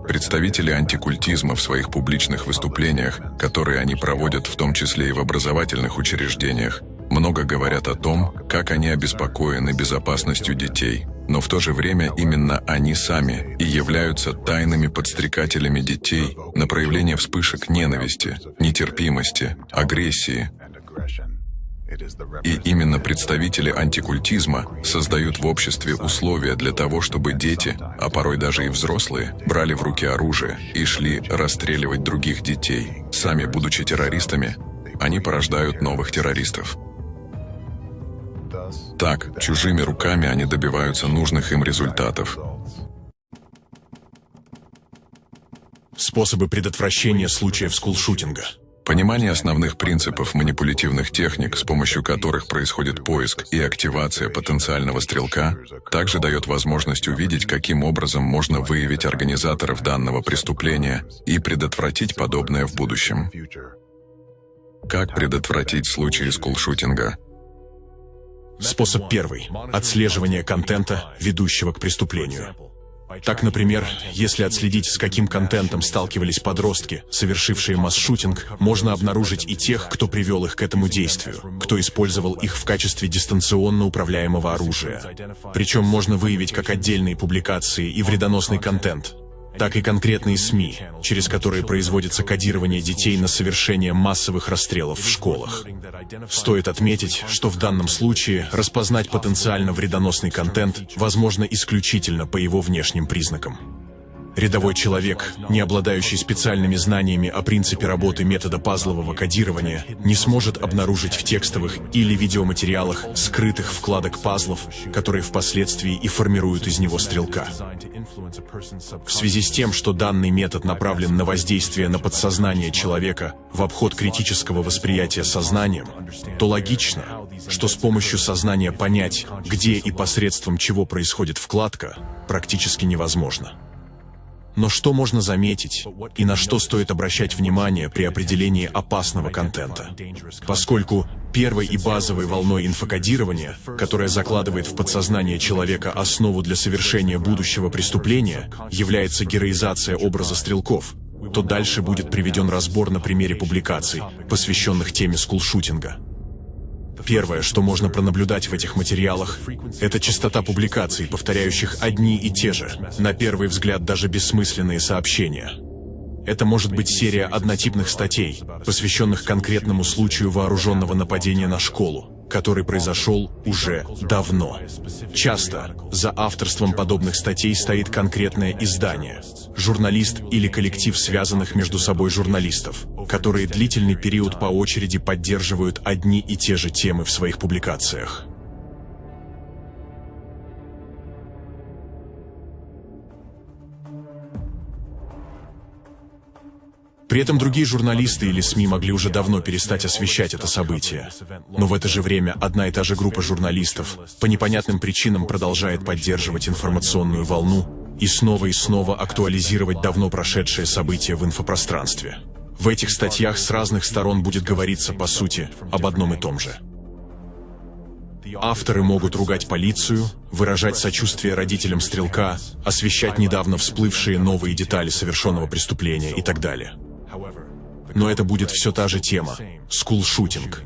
Представители антикультизма в своих публичных выступлениях, которые они проводят в том числе и в образовательных учреждениях, много говорят о том, как они обеспокоены безопасностью детей, но в то же время именно они сами и являются тайными подстрекателями детей на проявление вспышек ненависти, нетерпимости, агрессии. И именно представители антикультизма создают в обществе условия для того, чтобы дети, а порой даже и взрослые, брали в руки оружие и шли расстреливать других детей. Сами будучи террористами, они порождают новых террористов. Так, чужими руками они добиваются нужных им результатов. Способы предотвращения случаев скулшутинга. Понимание основных принципов манипулятивных техник, с помощью которых происходит поиск и активация потенциального стрелка, также дает возможность увидеть, каким образом можно выявить организаторов данного преступления и предотвратить подобное в будущем. Как предотвратить случаи скулшутинга? Способ первый – отслеживание контента, ведущего к преступлению. Так, например, если отследить, с каким контентом сталкивались подростки, совершившие масс-шутинг, можно обнаружить и тех, кто привел их к этому действию, кто использовал их в качестве дистанционно управляемого оружия. Причем можно выявить как отдельные публикации и вредоносный контент, так и конкретные СМИ, через которые производится кодирование детей на совершение массовых расстрелов в школах. Стоит отметить, что в данном случае распознать потенциально вредоносный контент возможно исключительно по его внешним признакам. Рядовой человек, не обладающий специальными знаниями о принципе работы метода пазлового кодирования, не сможет обнаружить в текстовых или видеоматериалах скрытых вкладок пазлов, которые впоследствии и формируют из него стрелка. В связи с тем, что данный метод направлен на воздействие на подсознание человека в обход критического восприятия сознанием, то логично, что с помощью сознания понять, где и посредством чего происходит вкладка, практически невозможно. Но что можно заметить и на что стоит обращать внимание при определении опасного контента? Поскольку первой и базовой волной инфокодирования, которая закладывает в подсознание человека основу для совершения будущего преступления, является героизация образа стрелков, то дальше будет приведен разбор на примере публикаций, посвященных теме скулшутинга. Первое, что можно пронаблюдать в этих материалах, это частота публикаций, повторяющих одни и те же, на первый взгляд даже бессмысленные сообщения. Это может быть серия однотипных статей, посвященных конкретному случаю вооруженного нападения на школу, который произошел уже давно. Часто за авторством подобных статей стоит конкретное издание, журналист или коллектив связанных между собой журналистов, которые длительный период по очереди поддерживают одни и те же темы в своих публикациях. При этом другие журналисты или СМИ могли уже давно перестать освещать это событие. Но в это же время одна и та же группа журналистов по непонятным причинам продолжает поддерживать информационную волну и снова актуализировать давно прошедшее событие в инфопространстве. В этих статьях с разных сторон будет говориться, по сути, об одном и том же. Авторы могут ругать полицию, выражать сочувствие родителям стрелка, освещать недавно всплывшие новые детали совершенного преступления и так далее. Но это будет все та же тема – скулшутинг.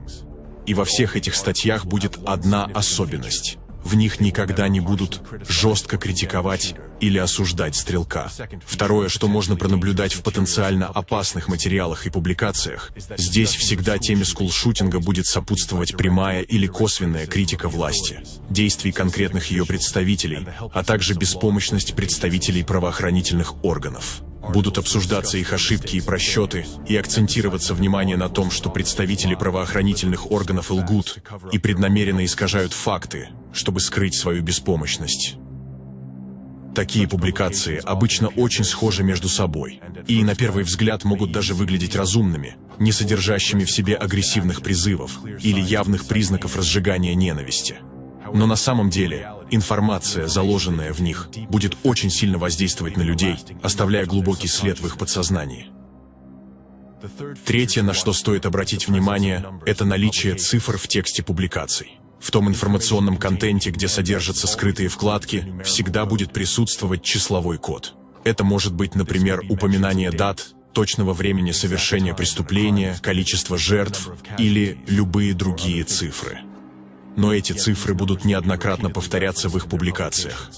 И во всех этих статьях будет одна особенность. В них никогда не будут жестко критиковать или осуждать стрелка. Второе, что можно пронаблюдать в потенциально опасных материалах и публикациях, здесь всегда теме скулшутинга будет сопутствовать прямая или косвенная критика власти, действий конкретных ее представителей, а также беспомощность представителей правоохранительных органов. Будут обсуждаться их ошибки и просчеты, и акцентироваться внимание на том, что представители правоохранительных органов лгут и преднамеренно искажают факты, чтобы скрыть свою беспомощность. Такие публикации обычно очень схожи между собой, и на первый взгляд могут даже выглядеть разумными, не содержащими в себе агрессивных призывов или явных признаков разжигания ненависти. Но на самом деле информация, заложенная в них, будет очень сильно воздействовать на людей, оставляя глубокий след в их подсознании. Третье, на что стоит обратить внимание, это наличие цифр в тексте публикаций. В том информационном контенте, где содержатся скрытые вкладки, всегда будет присутствовать числовой код. Это может быть, например, упоминание дат, точного времени совершения преступления, количество жертв или любые другие цифры. Но эти цифры будут неоднократно повторяться в их публикациях.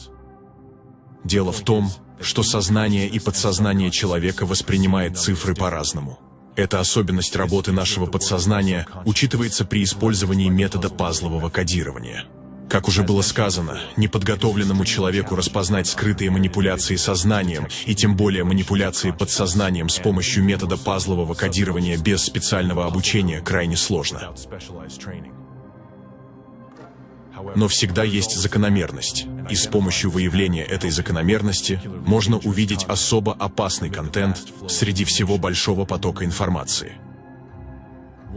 Дело в том, что сознание и подсознание человека воспринимает цифры по-разному. Эта особенность работы нашего подсознания учитывается при использовании метода пазлового кодирования. Как уже было сказано, неподготовленному человеку распознать скрытые манипуляции сознанием и тем более манипуляции подсознанием с помощью метода пазлового кодирования без специального обучения крайне сложно. Но всегда есть закономерность, и с помощью выявления этой закономерности можно увидеть особо опасный контент среди всего большого потока информации.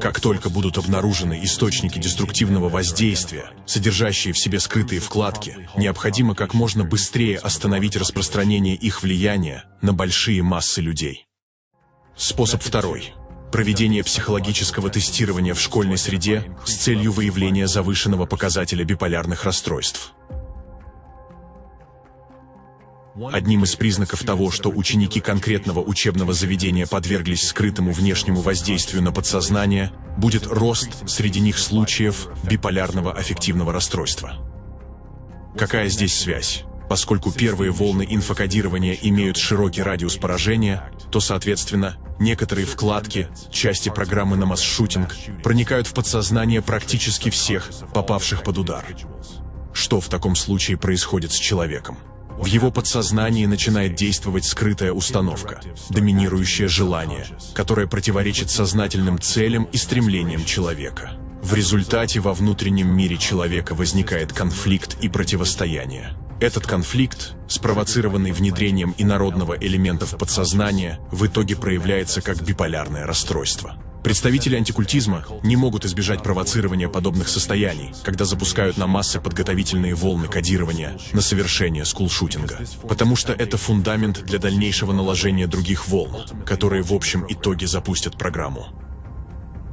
Как только будут обнаружены источники деструктивного воздействия, содержащие в себе скрытые вкладки, необходимо как можно быстрее остановить распространение их влияния на большие массы людей. Способ второй. Проведение психологического тестирования в школьной среде с целью выявления завышенного показателя биполярных расстройств. Одним из признаков того, что ученики конкретного учебного заведения подверглись скрытому внешнему воздействию на подсознание, будет рост среди них случаев биполярного аффективного расстройства. Какая здесь связь? Поскольку первые волны инфокодирования имеют широкий радиус поражения, то, соответственно, некоторые вкладки, части программы на масс-шутинг проникают в подсознание практически всех, попавших под удар. Что в таком случае происходит с человеком? В его подсознании начинает действовать скрытая установка, доминирующее желание, которое противоречит сознательным целям и стремлениям человека. В результате во внутреннем мире человека возникает конфликт и противостояние. Этот конфликт, спровоцированный внедрением инородного элемента в подсознание, в итоге проявляется как биполярное расстройство. Представители антикультизма не могут избежать провоцирования подобных состояний, когда запускают на массы подготовительные волны кодирования на совершение скулшутинга, потому что это фундамент для дальнейшего наложения других волн, которые в общем итоге запустят программу.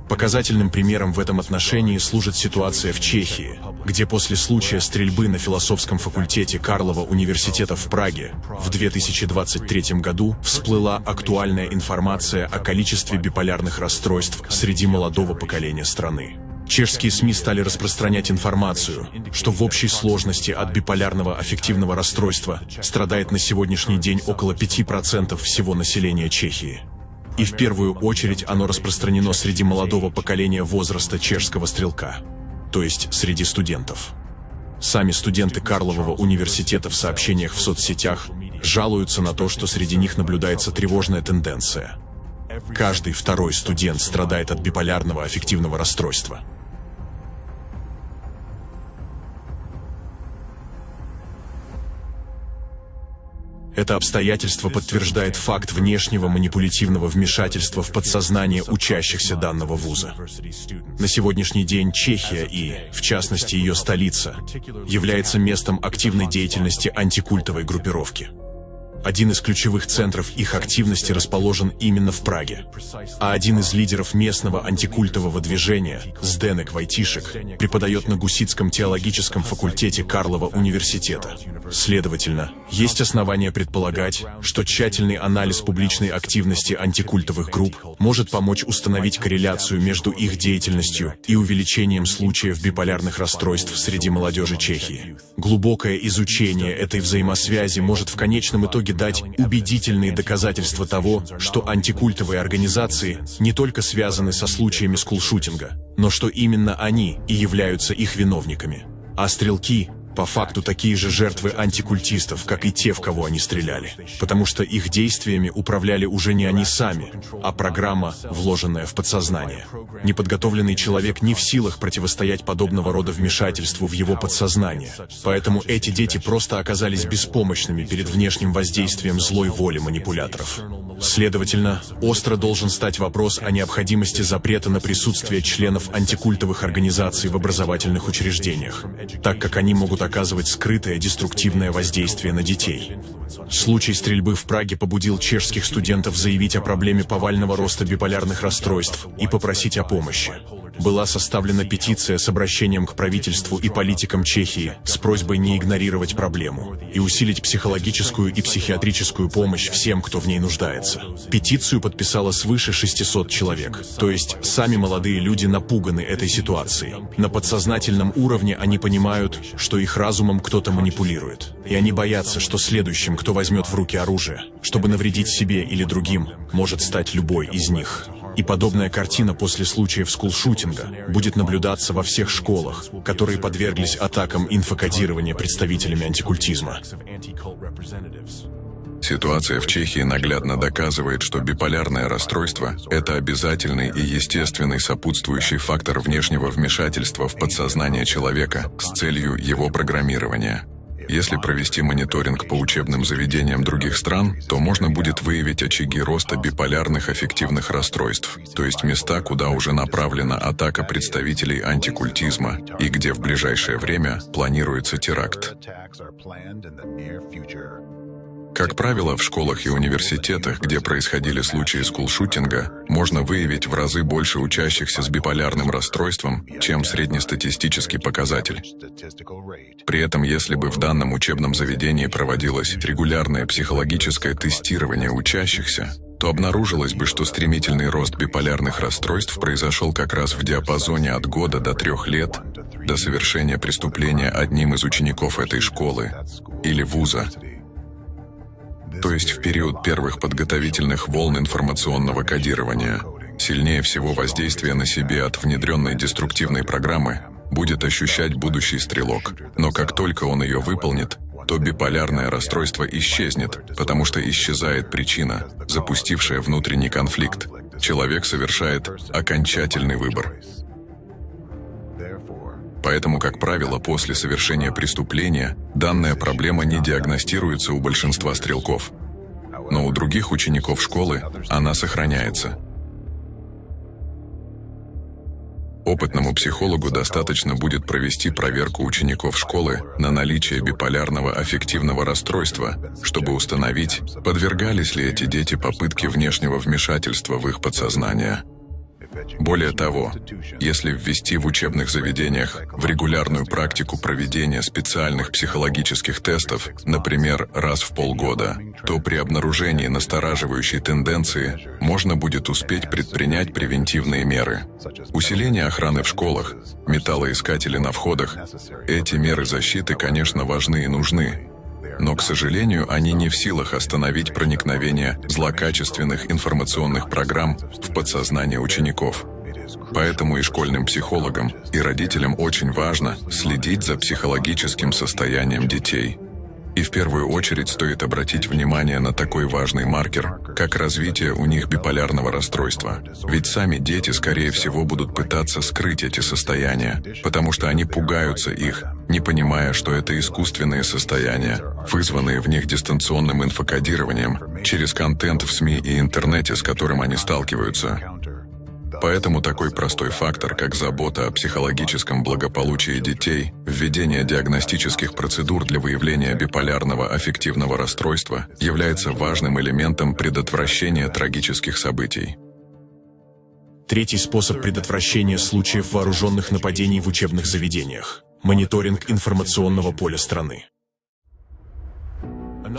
Показательным примером в этом отношении служит ситуация в Чехии, где после случая стрельбы на философском факультете Карлова университета в Праге в 2023 году всплыла актуальная информация о количестве биполярных расстройств среди молодого поколения страны. Чешские СМИ стали распространять информацию, что в общей сложности от биполярного аффективного расстройства страдает на сегодняшний день около 5% всего населения Чехии. И в первую очередь оно распространено среди молодого поколения возраста чешского стрелка, то есть среди студентов. Сами студенты Карлового университета в сообщениях в соцсетях жалуются на то, что среди них наблюдается тревожная тенденция. Каждый второй студент страдает от биполярного аффективного расстройства. Это обстоятельство подтверждает факт внешнего манипулятивного вмешательства в подсознание учащихся данного вуза. На сегодняшний день Чехия и, в частности, ее столица, является местом активной деятельности антикультовой группировки. Один из ключевых центров их активности расположен именно в Праге. А один из лидеров местного антикультового движения, Зденек Вайтишек, преподает на Гуситском теологическом факультете Карлова университета. Следовательно, есть основания предполагать, что тщательный анализ публичной активности антикультовых групп может помочь установить корреляцию между их деятельностью и увеличением случаев биполярных расстройств среди молодежи Чехии. Глубокое изучение этой взаимосвязи может в конечном итоге дать убедительные доказательства того, что антикультовые организации не только связаны со случаями скулшутинга, но что именно они и являются их виновниками. А стрелки по факту такие же жертвы антикультистов, как и те, в кого они стреляли, потому что их действиями управляли уже не они сами, а программа, вложенная в подсознание. Неподготовленный человек не в силах противостоять подобного рода вмешательству в его подсознание, поэтому эти дети просто оказались беспомощными перед внешним воздействием злой воли манипуляторов. Следовательно, остро должен стать вопрос о необходимости запрета на присутствие членов антикультовых организаций в образовательных учреждениях, так как они могут оказывать скрытое деструктивное воздействие на детей. Случай стрельбы в Праге побудил чешских студентов заявить о проблеме повального роста биполярных расстройств и попросить о помощи. Была составлена петиция с обращением к правительству и политикам Чехии с просьбой не игнорировать проблему и усилить психологическую и психиатрическую помощь всем, кто в ней нуждается. Петицию подписало свыше 600 человек, то есть сами молодые люди напуганы этой ситуацией. На подсознательном уровне они понимают, что их разумом кто-то манипулирует, и они боятся, что следующим, кто возьмет в руки оружие, чтобы навредить себе или другим, может стать любой из них. И подобная картина после случаев скулшутинга будет наблюдаться во всех школах, которые подверглись атакам инфокодирования представителями антикультизма. Ситуация в Чехии наглядно доказывает, что биполярное расстройство – это обязательный и естественный сопутствующий фактор внешнего вмешательства в подсознание человека с целью его программирования. Если провести мониторинг по учебным заведениям других стран, то можно будет выявить очаги роста биполярных аффективных расстройств, то есть места, куда уже направлена атака представителей антикультизма и где в ближайшее время планируется теракт. Как правило, в школах и университетах, где происходили случаи скулшутинга, можно выявить в разы больше учащихся с биполярным расстройством, чем среднестатистический показатель. При этом, если бы в данном учебном заведении проводилось регулярное психологическое тестирование учащихся, то обнаружилось бы, что стремительный рост биполярных расстройств произошел как раз в диапазоне от года до 3 лет, до совершения преступления одним из учеников этой школы или вуза. То есть в период первых подготовительных волн информационного кодирования сильнее всего воздействие на себе от внедренной деструктивной программы будет ощущать будущий стрелок. Но как только он ее выполнит, то биполярное расстройство исчезнет, потому что исчезает причина, запустившая внутренний конфликт. Человек совершает окончательный выбор. Поэтому, как правило, после совершения преступления данная проблема не диагностируется у большинства стрелков. Но у других учеников школы она сохраняется. Опытному психологу достаточно будет провести проверку учеников школы на наличие биполярного аффективного расстройства, чтобы установить, подвергались ли эти дети попытке внешнего вмешательства в их подсознание. Более того, если ввести в учебных заведениях в регулярную практику проведения специальных психологических тестов, например, раз в полгода, то при обнаружении настораживающей тенденции можно будет успеть предпринять превентивные меры. Усиление охраны в школах, металлоискатели на входах – эти меры защиты, конечно, важны и нужны. Но, к сожалению, они не в силах остановить проникновение злокачественных информационных программ в подсознание учеников. Поэтому и школьным психологам, и родителям очень важно следить за психологическим состоянием детей. И в первую очередь стоит обратить внимание на такой важный маркер, как развитие у них биполярного расстройства. Ведь сами дети, скорее всего, будут пытаться скрыть эти состояния, потому что они пугаются их, не понимая, что это искусственные состояния, вызванные в них дистанционным инфокодированием через контент в СМИ и интернете, с которым они сталкиваются. Поэтому такой простой фактор, как забота о психологическом благополучии детей, введение диагностических процедур для выявления биполярного аффективного расстройства является важным элементом предотвращения трагических событий. Третий способ предотвращения случаев вооруженных нападений в учебных заведениях – мониторинг информационного поля страны.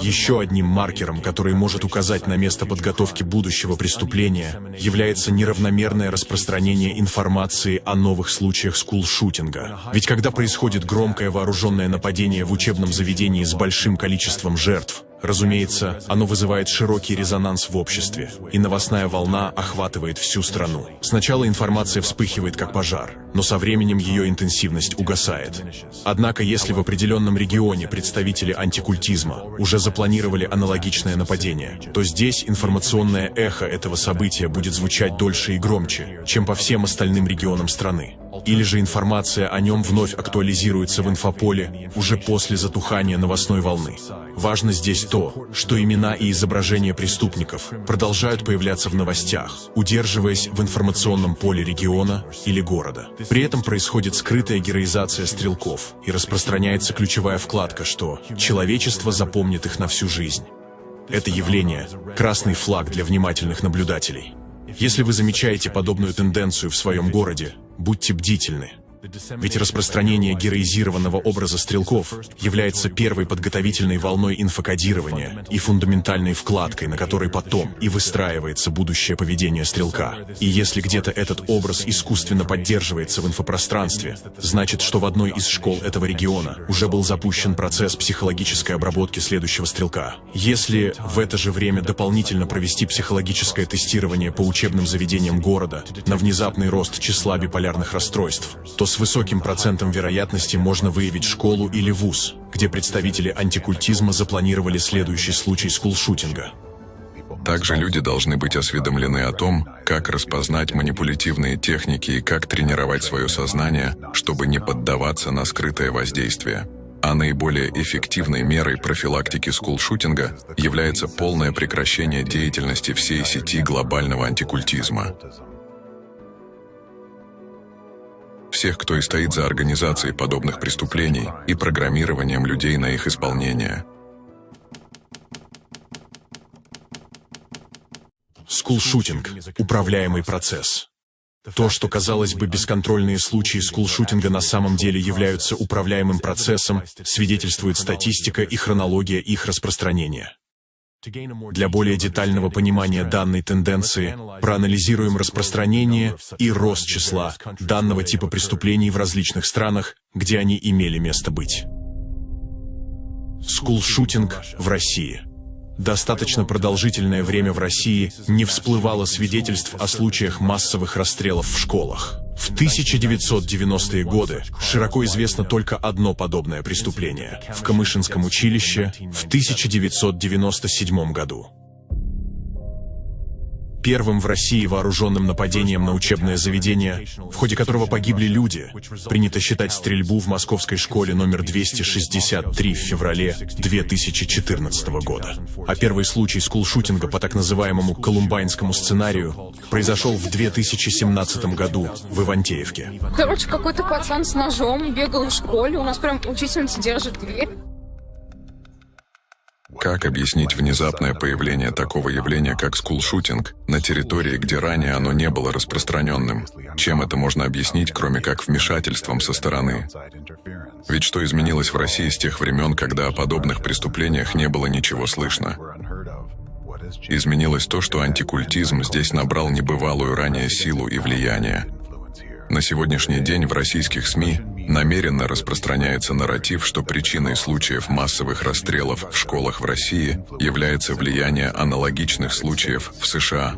Еще одним маркером, который может указать на место подготовки будущего преступления, является неравномерное распространение информации о новых случаях скулшутинга. Ведь когда происходит громкое вооруженное нападение в учебном заведении с большим количеством жертв, разумеется, оно вызывает широкий резонанс в обществе, и новостная волна охватывает всю страну. Сначала информация вспыхивает как пожар, но со временем ее интенсивность угасает. Однако, если в определенном регионе представители антикультизма уже запланировали аналогичное нападение, то здесь информационное эхо этого события будет звучать дольше и громче, чем по всем остальным регионам страны. Или же информация о нем вновь актуализируется в инфополе уже после затухания новостной волны. Важно здесь то, что имена и изображения преступников продолжают появляться в новостях, удерживаясь в информационном поле региона или города. При этом происходит скрытая героизация стрелков и распространяется ключевая вкладка, что человечество запомнит их на всю жизнь. Это явление – красный флаг для внимательных наблюдателей. Если вы замечаете подобную тенденцию в своем городе, будьте бдительны. Ведь распространение героизированного образа стрелков является первой подготовительной волной инфокодирования и фундаментальной вкладкой, на которой потом и выстраивается будущее поведение стрелка. И если где-то этот образ искусственно поддерживается в инфопространстве, значит, что в одной из школ этого региона уже был запущен процесс психологической обработки следующего стрелка. Если в это же время дополнительно провести психологическое тестирование по учебным заведениям города на внезапный рост числа биполярных расстройств, то с высоким процентом вероятности можно выявить школу или вуз, где представители антикультизма запланировали следующий случай скулшутинга. Также люди должны быть осведомлены о том, как распознать манипулятивные техники и как тренировать свое сознание, чтобы не поддаваться на скрытое воздействие. А наиболее эффективной мерой профилактики скулшутинга является полное прекращение деятельности всей сети глобального антикультизма. Всех, кто и стоит за организацией подобных преступлений и программированием людей на их исполнение. Скулшутинг – управляемый процесс. То, что, казалось бы, бесконтрольные случаи скулшутинга на самом деле являются управляемым процессом, свидетельствует статистика и хронология их распространения. Для более детального понимания данной тенденции проанализируем распространение и рост числа данного типа преступлений в различных странах, где они имели место быть. Скулшутинг в России. Достаточно продолжительное время в России не всплывало свидетельств о случаях массовых расстрелов в школах. В 1990-е годы широко известно только одно подобное преступление – в Камышинском училище в 1997 году. Первым в России вооруженным нападением на учебное заведение, в ходе которого погибли люди, принято считать стрельбу в московской школе номер 263 в феврале 2014 года. А первый случай скулшутинга по так называемому колумбайнскому сценарию произошел в 2017 году в Ивантеевке. Короче, какой-то пацан с ножом бегал в школе, у нас прям учительница держит дверь. Как объяснить внезапное появление такого явления, как скулшутинг, на территории, где ранее оно не было распространенным? Чем это можно объяснить, кроме как вмешательством со стороны? Ведь что изменилось в России с тех времен, когда о подобных преступлениях не было ничего слышно? Изменилось то, что антикультизм здесь набрал небывалую ранее силу и влияние. На сегодняшний день в российских СМИ намеренно распространяется нарратив, что причиной случаев массовых расстрелов в школах в России является влияние аналогичных случаев в США.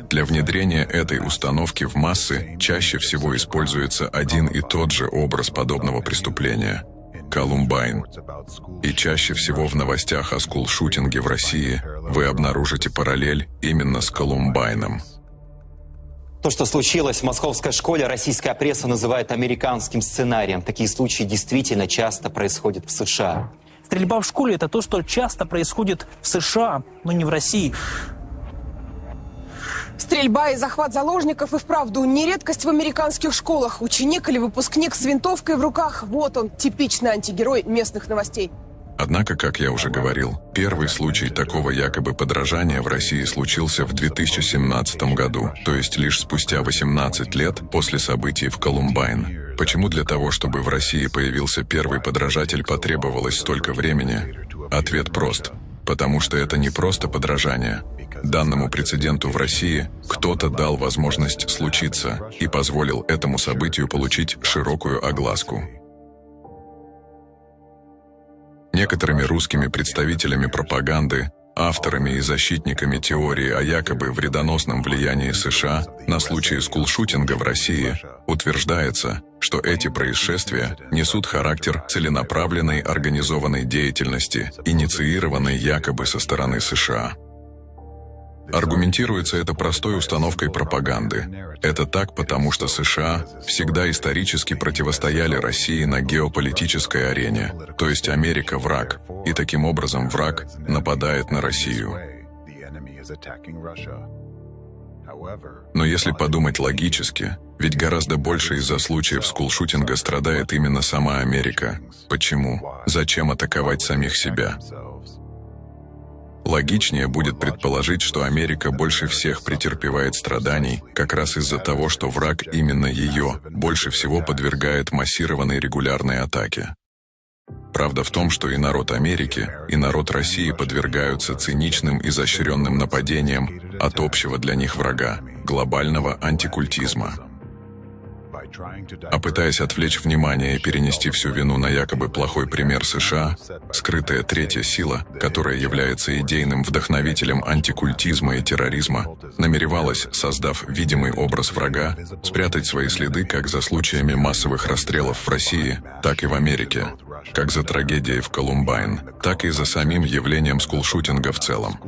Для внедрения этой установки в массы чаще всего используется один и тот же образ подобного преступления – Колумбайн. И чаще всего в новостях о скулшутинге в России вы обнаружите параллель именно с Колумбайном. То, что случилось в московской школе, российская пресса называет американским сценарием. Такие случаи действительно часто происходят в США. Стрельба в школе – это то, что часто происходит в США, но не в России. Стрельба и захват заложников и вправду не редкость в американских школах. Ученик или выпускник с винтовкой в руках – вот он, типичный антигерой местных новостей. Однако, как я уже говорил, первый случай такого якобы подражания в России случился в 2017 году, то есть лишь спустя 18 лет после событий в Колумбайн. Почему для того, чтобы в России появился первый подражатель, потребовалось столько времени? Ответ прост. Потому что это не просто подражание. Данному прецеденту в России кто-то дал возможность случиться и позволил этому событию получить широкую огласку. Некоторыми русскими представителями пропаганды, авторами и защитниками теории о якобы вредоносном влиянии США на случаи скулшутинга в России утверждается, что эти происшествия несут характер целенаправленной организованной деятельности, инициированной якобы со стороны США. Аргументируется это простой установкой пропаганды. Это так, потому что США всегда исторически противостояли России на геополитической арене, то есть Америка – враг, и таким образом враг нападает на Россию. Но если подумать логически, ведь гораздо больше из-за случаев скулшутинга страдает именно сама Америка. Почему? Зачем атаковать самих себя? Логичнее будет предположить, что Америка больше всех претерпевает страданий, как раз из-за того, что враг именно ее больше всего подвергает массированной регулярной атаке. Правда в том, что и народ Америки, и народ России подвергаются циничным и изощренным нападениям от общего для них врага – глобального антикультизма. А пытаясь отвлечь внимание и перенести всю вину на якобы плохой пример США, скрытая третья сила, которая является идейным вдохновителем антикультизма и терроризма, намеревалась, создав видимый образ врага, спрятать свои следы как за случаями массовых расстрелов в России, так и в Америке, как за трагедией в Колумбайн, так и за самим явлением скулшутинга в целом.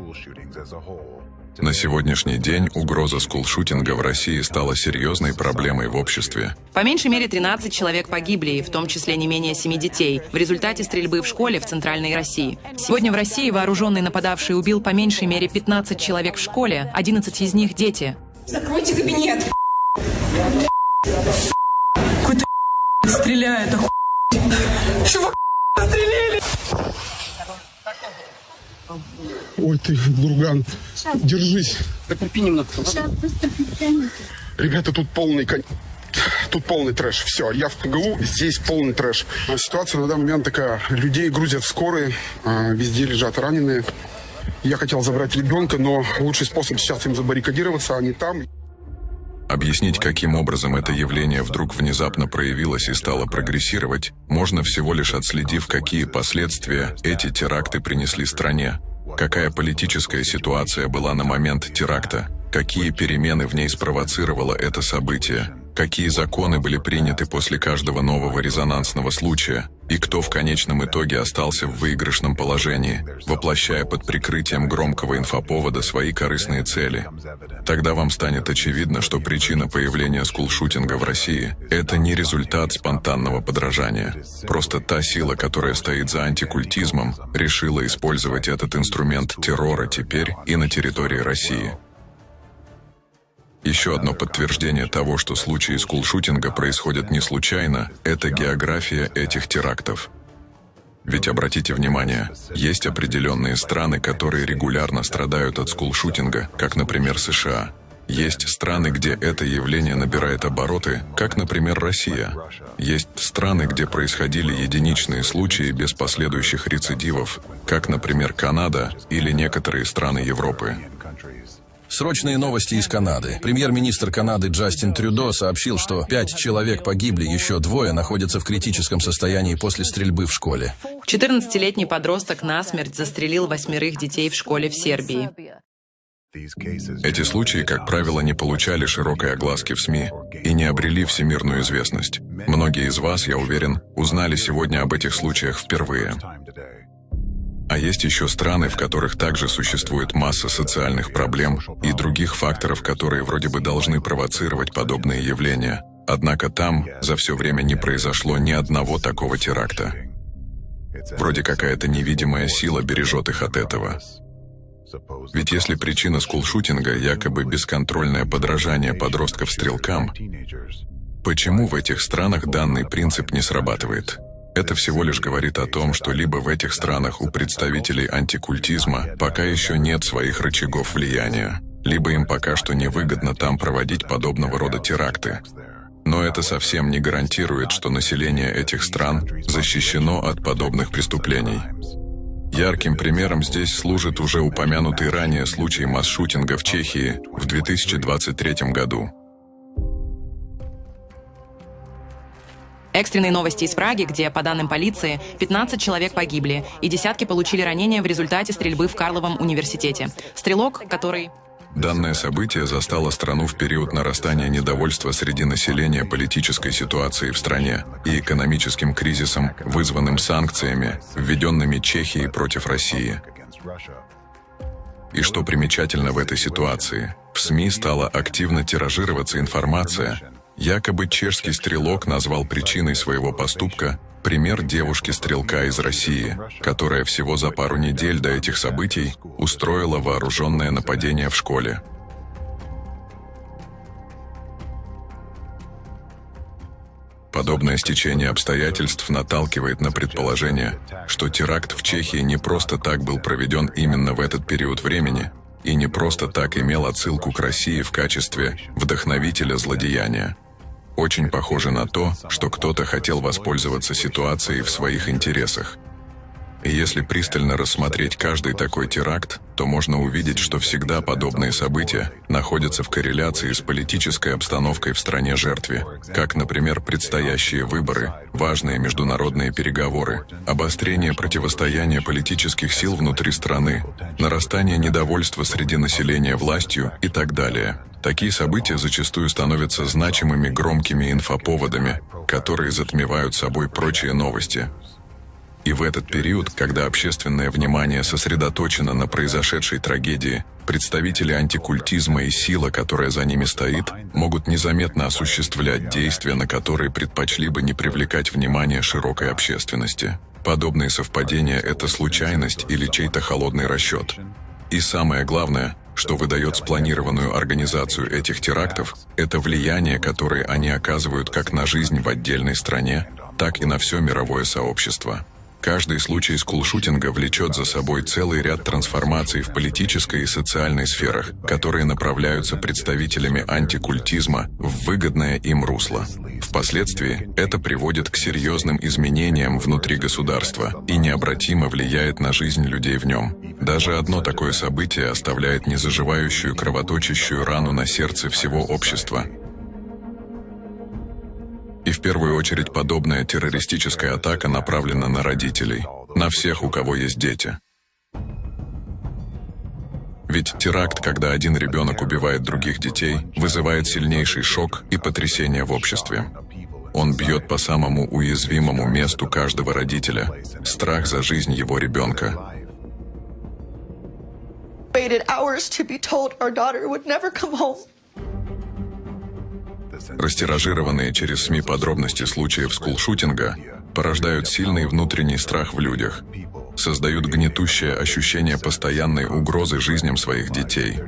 На сегодняшний день угроза скулшутинга в России стала серьезной проблемой в обществе. По меньшей мере 13 человек погибли, в том числе не менее 7 детей, в результате стрельбы в школе в Центральной России. Сегодня в России вооруженный нападавший убил по меньшей мере 15 человек в школе, 11 из них дети. Закройте кабинет! Какой-то стреляет, Чего стреляли? Ой ты, друган, держись. Потерпи немного. Ребята, тут полный трэш. Все, я в ПГУ, здесь полный трэш. Ситуация на данный момент такая. Людей грузят в скорые, везде лежат раненые. Я хотел забрать ребенка, но лучший способ сейчас им забаррикадироваться, а не там. Объяснить, каким образом это явление вдруг внезапно проявилось и стало прогрессировать, можно всего лишь отследив, какие последствия эти теракты принесли стране, какая политическая ситуация была на момент теракта, какие перемены в ней спровоцировало это событие, какие законы были приняты после каждого нового резонансного случая, и кто в конечном итоге остался в выигрышном положении, воплощая под прикрытием громкого инфоповода свои корыстные цели. Тогда вам станет очевидно, что причина появления скулшутинга в России – это не результат спонтанного подражания. Просто та сила, которая стоит за антикультизмом, решила использовать этот инструмент террора теперь и на территории России. Еще одно подтверждение того, что случаи скулшутинга происходят не случайно, это география этих терактов. Ведь обратите внимание, есть определенные страны, которые регулярно страдают от скулшутинга, как, например, США. Есть страны, где это явление набирает обороты, как, например, Россия. Есть страны, где происходили единичные случаи без последующих рецидивов, как, например, Канада или некоторые страны Европы. Срочные новости из Канады. Премьер-министр Канады Джастин Трюдо сообщил, что 5 человек погибли, еще 2 находятся в критическом состоянии после стрельбы в школе. 14-летний подросток насмерть застрелил 8 детей в школе в Сербии. Эти случаи, как правило, не получали широкой огласки в СМИ и не обрели всемирную известность. Многие из вас, я уверен, узнали сегодня об этих случаях впервые. А есть еще страны, в которых также существует масса социальных проблем и других факторов, которые вроде бы должны провоцировать подобные явления. Однако там за все время не произошло ни одного такого теракта. Вроде какая-то невидимая сила бережет их от этого. Ведь если причина скулшутинга якобы бесконтрольное подражание подростков стрелкам, почему в этих странах данный принцип не срабатывает? Это всего лишь говорит о том, что либо в этих странах у представителей антикультизма пока еще нет своих рычагов влияния, либо им пока что невыгодно там проводить подобного рода теракты. Но это совсем не гарантирует, что население этих стран защищено от подобных преступлений. Ярким примером здесь служит уже упомянутый ранее случай масс-шутинга в Чехии в 2023 году. Экстренные новости из Праги, где, по данным полиции, 15 человек погибли и десятки получили ранения в результате стрельбы в Карловом университете. Стрелок, который... Данное событие застало страну в период нарастания недовольства среди населения политической ситуацией в стране и экономическим кризисом, вызванным санкциями, введенными Чехией против России. И что примечательно в этой ситуации, в СМИ стала активно тиражироваться информация, якобы чешский стрелок назвал причиной своего поступка пример девушки-стрелка из России, которая всего за пару недель до этих событий устроила вооруженное нападение в школе. Подобное стечение обстоятельств наталкивает на предположение, что теракт в Чехии не просто так был проведен именно в этот период времени и не просто так имел отсылку к России в качестве вдохновителя злодеяния. Очень похоже на то, что кто-то хотел воспользоваться ситуацией в своих интересах. И если пристально рассмотреть каждый такой теракт, то можно увидеть, что всегда подобные события находятся в корреляции с политической обстановкой в стране жертве, как, например, предстоящие выборы, важные международные переговоры, обострение противостояния политических сил внутри страны, нарастание недовольства среди населения властью и так далее. Такие события зачастую становятся значимыми громкими инфоповодами, которые затмевают собой прочие новости. И в этот период, когда общественное внимание сосредоточено на произошедшей трагедии, представители антикультизма и сила, которая за ними стоит, могут незаметно осуществлять действия, на которые предпочли бы не привлекать внимание широкой общественности. Подобные совпадения – это случайность или чей-то холодный расчет. И самое главное, что выдает спланированную организацию этих терактов, это влияние, которое они оказывают как на жизнь в отдельной стране, так и на все мировое сообщество. Каждый случай скулшутинга влечет за собой целый ряд трансформаций в политической и социальной сферах, которые направляются представителями антикультизма в выгодное им русло. Впоследствии это приводит к серьезным изменениям внутри государства и необратимо влияет на жизнь людей в нем. Даже одно такое событие оставляет незаживающую кровоточащую рану на сердце всего общества. И в первую очередь подобная террористическая атака направлена на родителей, на всех, у кого есть дети. Ведь теракт, когда один ребенок убивает других детей, вызывает сильнейший шок и потрясение в обществе. Он бьет по самому уязвимому месту каждого родителя – страх за жизнь его ребенка. Растиражированные через СМИ подробности случаев скулшутинга порождают сильный внутренний страх в людях, создают гнетущее ощущение постоянной угрозы жизням своих детей.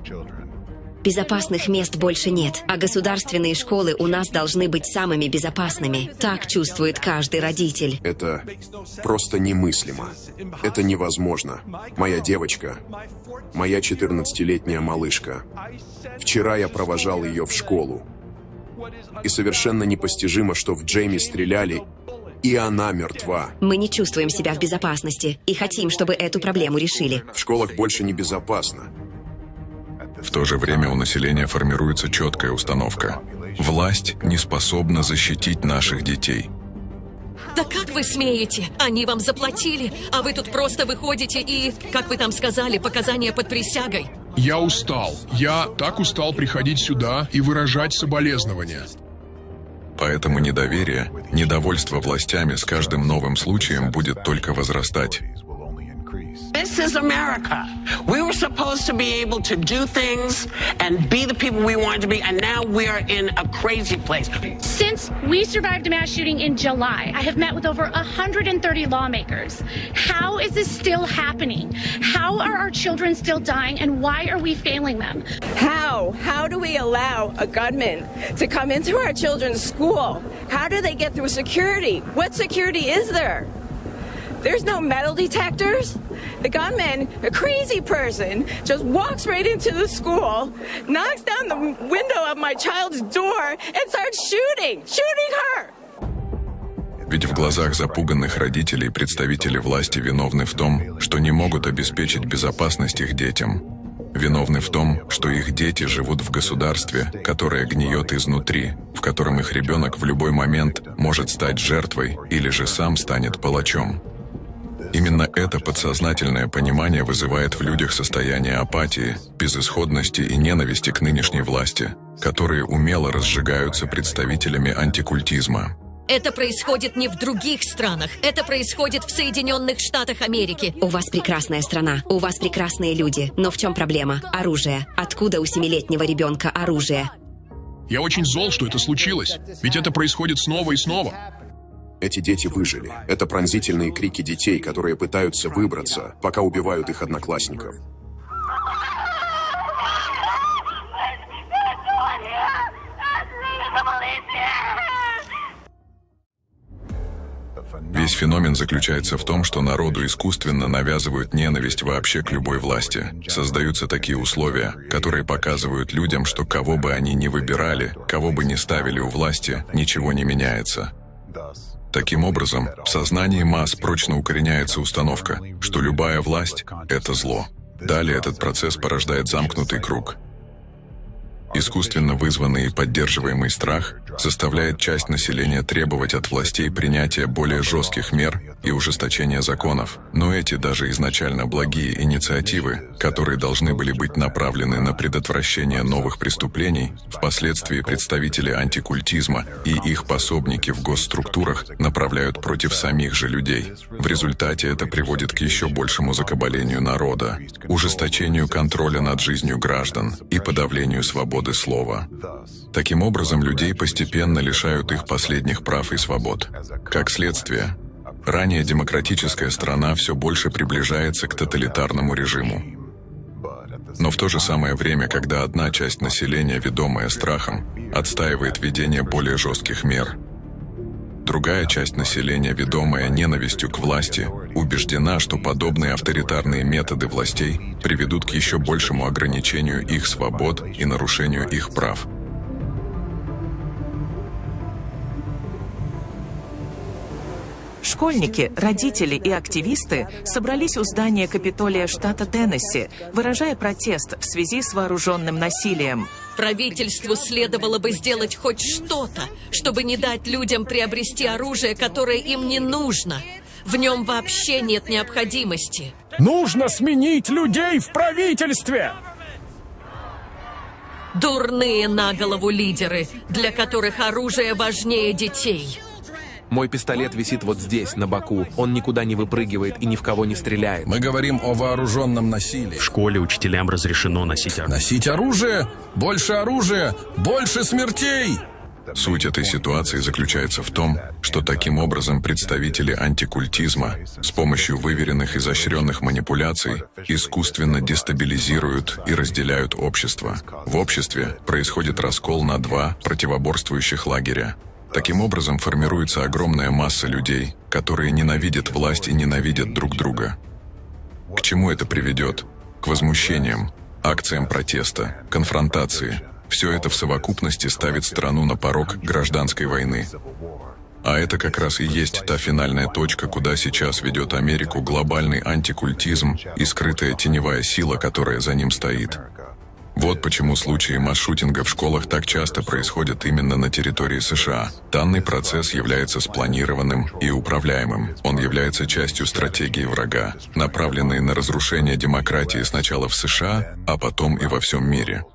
Безопасных мест больше нет, а государственные школы у нас должны быть самыми безопасными. Так чувствует каждый родитель. Это просто немыслимо. Это невозможно. Моя девочка, моя 14-летняя малышка. Вчера я провожал ее в школу. И совершенно непостижимо, что в Джейми стреляли, и она мертва. Мы не чувствуем себя в безопасности и хотим, чтобы эту проблему решили. В школах больше не безопасно. В то же время у населения формируется четкая установка. Власть не способна защитить наших детей. Да как вы смеете? Они вам заплатили, а вы тут просто выходите и, как вы там сказали, показания под присягой. Я устал. Я так устал приходить сюда и выражать соболезнования. Поэтому недоверие, недовольство властями с каждым новым случаем будет только возрастать. This is America. We were supposed to be able to do things and be the people we wanted to be, and now we're in a crazy place. Since we survived a mass shooting in July, I have met with over 130 lawmakers. How is this still happening? How are our children still dying, and why are we failing them? How do we allow a gunman to come into our children's school? How do they get through security? What security is there? There's no metal detectors. The gunman, a crazy person, just walks right into the school, knocks down the window of my child's door, and starts shooting her. Ведь в глазах запуганных родителей представители власти виновны в том, что не могут обеспечить безопасность их детям. Виновны в том, что их дети живут в государстве, которое гниет изнутри, в котором их ребенок в любой момент может стать жертвой или же сам станет палачом. Именно это подсознательное понимание вызывает в людях состояние апатии, безысходности и ненависти к нынешней власти, которые умело разжигаются представителями антикультизма. Это происходит не в других странах, это происходит в Соединенных Штатах Америки. У вас прекрасная страна, у вас прекрасные люди, но в чем проблема? Оружие. Откуда у 7-летнего ребенка оружие? Я очень зол, что это случилось, ведь это происходит снова и снова. Эти дети выжили. Это пронзительные крики детей, которые пытаются выбраться, пока убивают их одноклассников. Весь феномен заключается в том, что народу искусственно навязывают ненависть вообще к любой власти. Создаются такие условия, которые показывают людям, что кого бы они ни выбирали, кого бы ни ставили у власти, ничего не меняется. Таким образом, в сознании масс прочно укореняется установка, что любая власть – это зло. Далее этот процесс порождает замкнутый круг. Искусственно вызванный и поддерживаемый страх заставляет часть населения требовать от властей принятия более жестких мер и ужесточения законов. Но эти даже изначально благие инициативы, которые должны были быть направлены на предотвращение новых преступлений, впоследствии представители антикультизма и их пособники в госструктурах направляют против самих же людей. В результате это приводит к еще большему закабалению народа, ужесточению контроля над жизнью граждан и подавлению свободы слова. Таким образом, людей постепенно лишают их последних прав и свобод. Как следствие, ранее демократическая страна все больше приближается к тоталитарному режиму. Но в то же самое время, когда одна часть населения, ведомая страхом, отстаивает введение более жестких мер, другая часть населения, ведомая ненавистью к власти, убеждена, что подобные авторитарные методы властей приведут к еще большему ограничению их свобод и нарушению их прав. Школьники, родители и активисты собрались у здания Капитолия штата Теннесси, выражая протест в связи с вооруженным насилием. Правительству следовало бы сделать хоть что-то, чтобы не дать людям приобрести оружие, которое им не нужно. В нем вообще нет необходимости. Нужно сменить людей в правительстве! Дурные на голову лидеры, для которых оружие важнее детей. Мой пистолет висит вот здесь, на боку. Он никуда не выпрыгивает и ни в кого не стреляет. Мы говорим о вооруженном насилии. В школе учителям разрешено носить оружие. Носить оружие? Больше оружия! Больше смертей! Суть этой ситуации заключается в том, что таким образом представители антикультизма с помощью выверенных изощренных манипуляций искусственно дестабилизируют и разделяют общество. В обществе происходит раскол на два противоборствующих лагеря. Таким образом формируется огромная масса людей, которые ненавидят власть и ненавидят друг друга. К чему это приведет? К возмущениям, акциям протеста, конфронтации. Все это в совокупности ставит страну на порог гражданской войны. А это как раз и есть та финальная точка, куда сейчас ведет Америку глобальный антикультизм и скрытая теневая сила, которая за ним стоит. Вот почему случаи масс-шутинга в школах так часто происходят именно на территории США. Данный процесс является спланированным и управляемым. Он является частью стратегии врага, направленной на разрушение демократии сначала в США, а потом и во всем мире.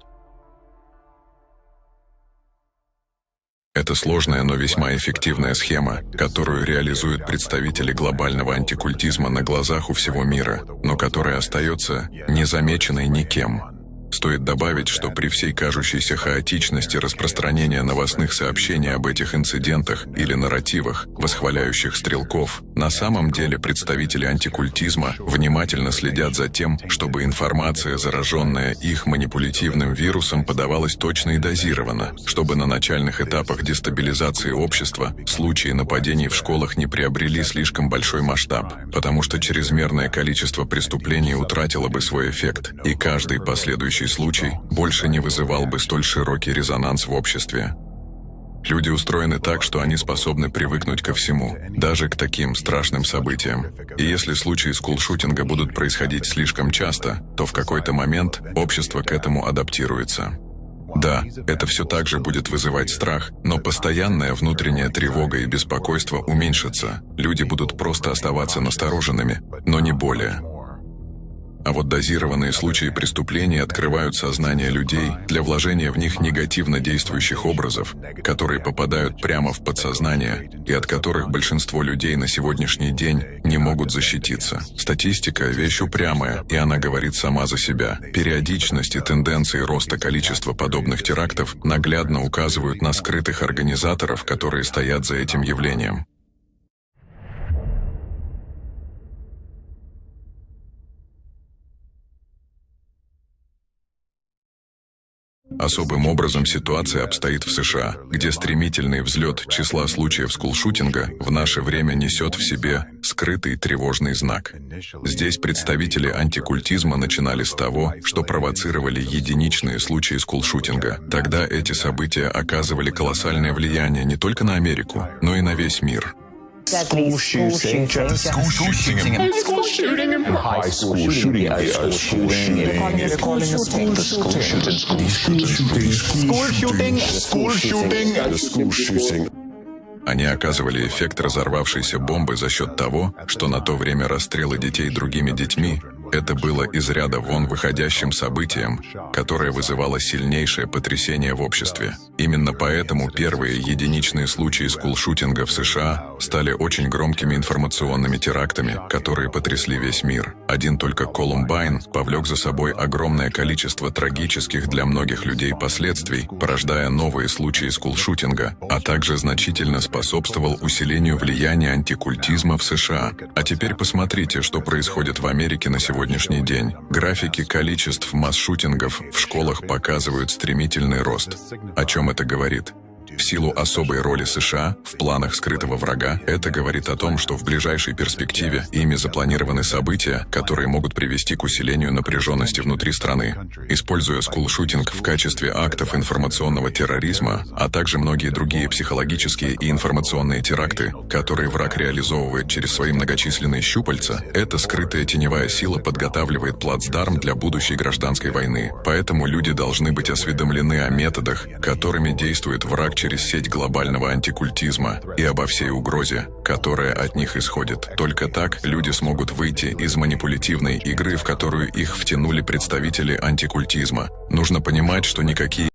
Это сложная, но весьма эффективная схема, которую реализуют представители глобального антикультизма на глазах у всего мира, но которая остается незамеченной никем. Стоит добавить, что при всей кажущейся хаотичности распространения новостных сообщений об этих инцидентах или нарративах, восхваляющих стрелков, на самом деле представители антикультизма внимательно следят за тем, чтобы информация, зараженная их манипулятивным вирусом, подавалась точно и дозированно, чтобы на начальных этапах дестабилизации общества случаи нападений в школах не приобрели слишком большой масштаб, потому что чрезмерное количество преступлений утратило бы свой эффект, и каждый последующий случай больше не вызывал бы столь широкий резонанс в обществе. Люди устроены так, что они способны привыкнуть ко всему, даже к таким страшным событиям. И если случаи скулшутинга будут происходить слишком часто, то в какой-то момент общество к этому адаптируется. Да, это все так же будет вызывать страх, но постоянная внутренняя тревога и беспокойство уменьшатся. Люди будут просто оставаться настороженными, но не более. А вот дозированные случаи преступлений открывают сознание людей для вложения в них негативно действующих образов, которые попадают прямо в подсознание и от которых большинство людей на сегодняшний день не могут защититься. Статистика – вещь упрямая, и она говорит сама за себя. Периодичность и тенденции роста количества подобных терактов наглядно указывают на скрытых организаторов, которые стоят за этим явлением. Особым образом ситуация обстоит в США, где стремительный взлет числа случаев скулшутинга в наше время несет в себе скрытый тревожный знак. Здесь представители антикультизма начинали с того, что провоцировали единичные случаи скулшутинга. Тогда эти события оказывали колоссальное влияние не только на Америку, но и на весь мир. School shooting. School shooting. School shooting. High school shooting. School shooting. School shooting. Они оказывали эффект разорвавшейся бомбы за счет того, что на то время расстрелы детей другими детьми это было из ряда вон выходящим событием, которое вызывало сильнейшее потрясение в обществе. Именно поэтому первые единичные случаи скулшутинга в США стали очень громкими информационными терактами, которые потрясли весь мир. Один только Колумбайн повлек за собой огромное количество трагических для многих людей последствий, порождая новые случаи скулшутинга, а также значительно способствовал усилению влияния антикультизма в США. А теперь посмотрите, что происходит в Америке на сегодняшний день. Графики количеств масс-шутингов в школах показывают стремительный рост. О чем это говорит? В силу особой роли США в планах скрытого врага, это говорит о том, что в ближайшей перспективе ими запланированы события, которые могут привести к усилению напряженности внутри страны. Используя скулшутинг в качестве актов информационного терроризма, а также многие другие психологические и информационные теракты, которые враг реализовывает через свои многочисленные щупальца, эта скрытая теневая сила подготавливает плацдарм для будущей гражданской войны. Поэтому люди должны быть осведомлены о методах, которыми действует враг через сеть глобального антикультизма, и обо всей угрозе, которая от них исходит. Только так люди смогут выйти из манипулятивной игры, в которую их втянули представители антикультизма. Нужно понимать, что никакие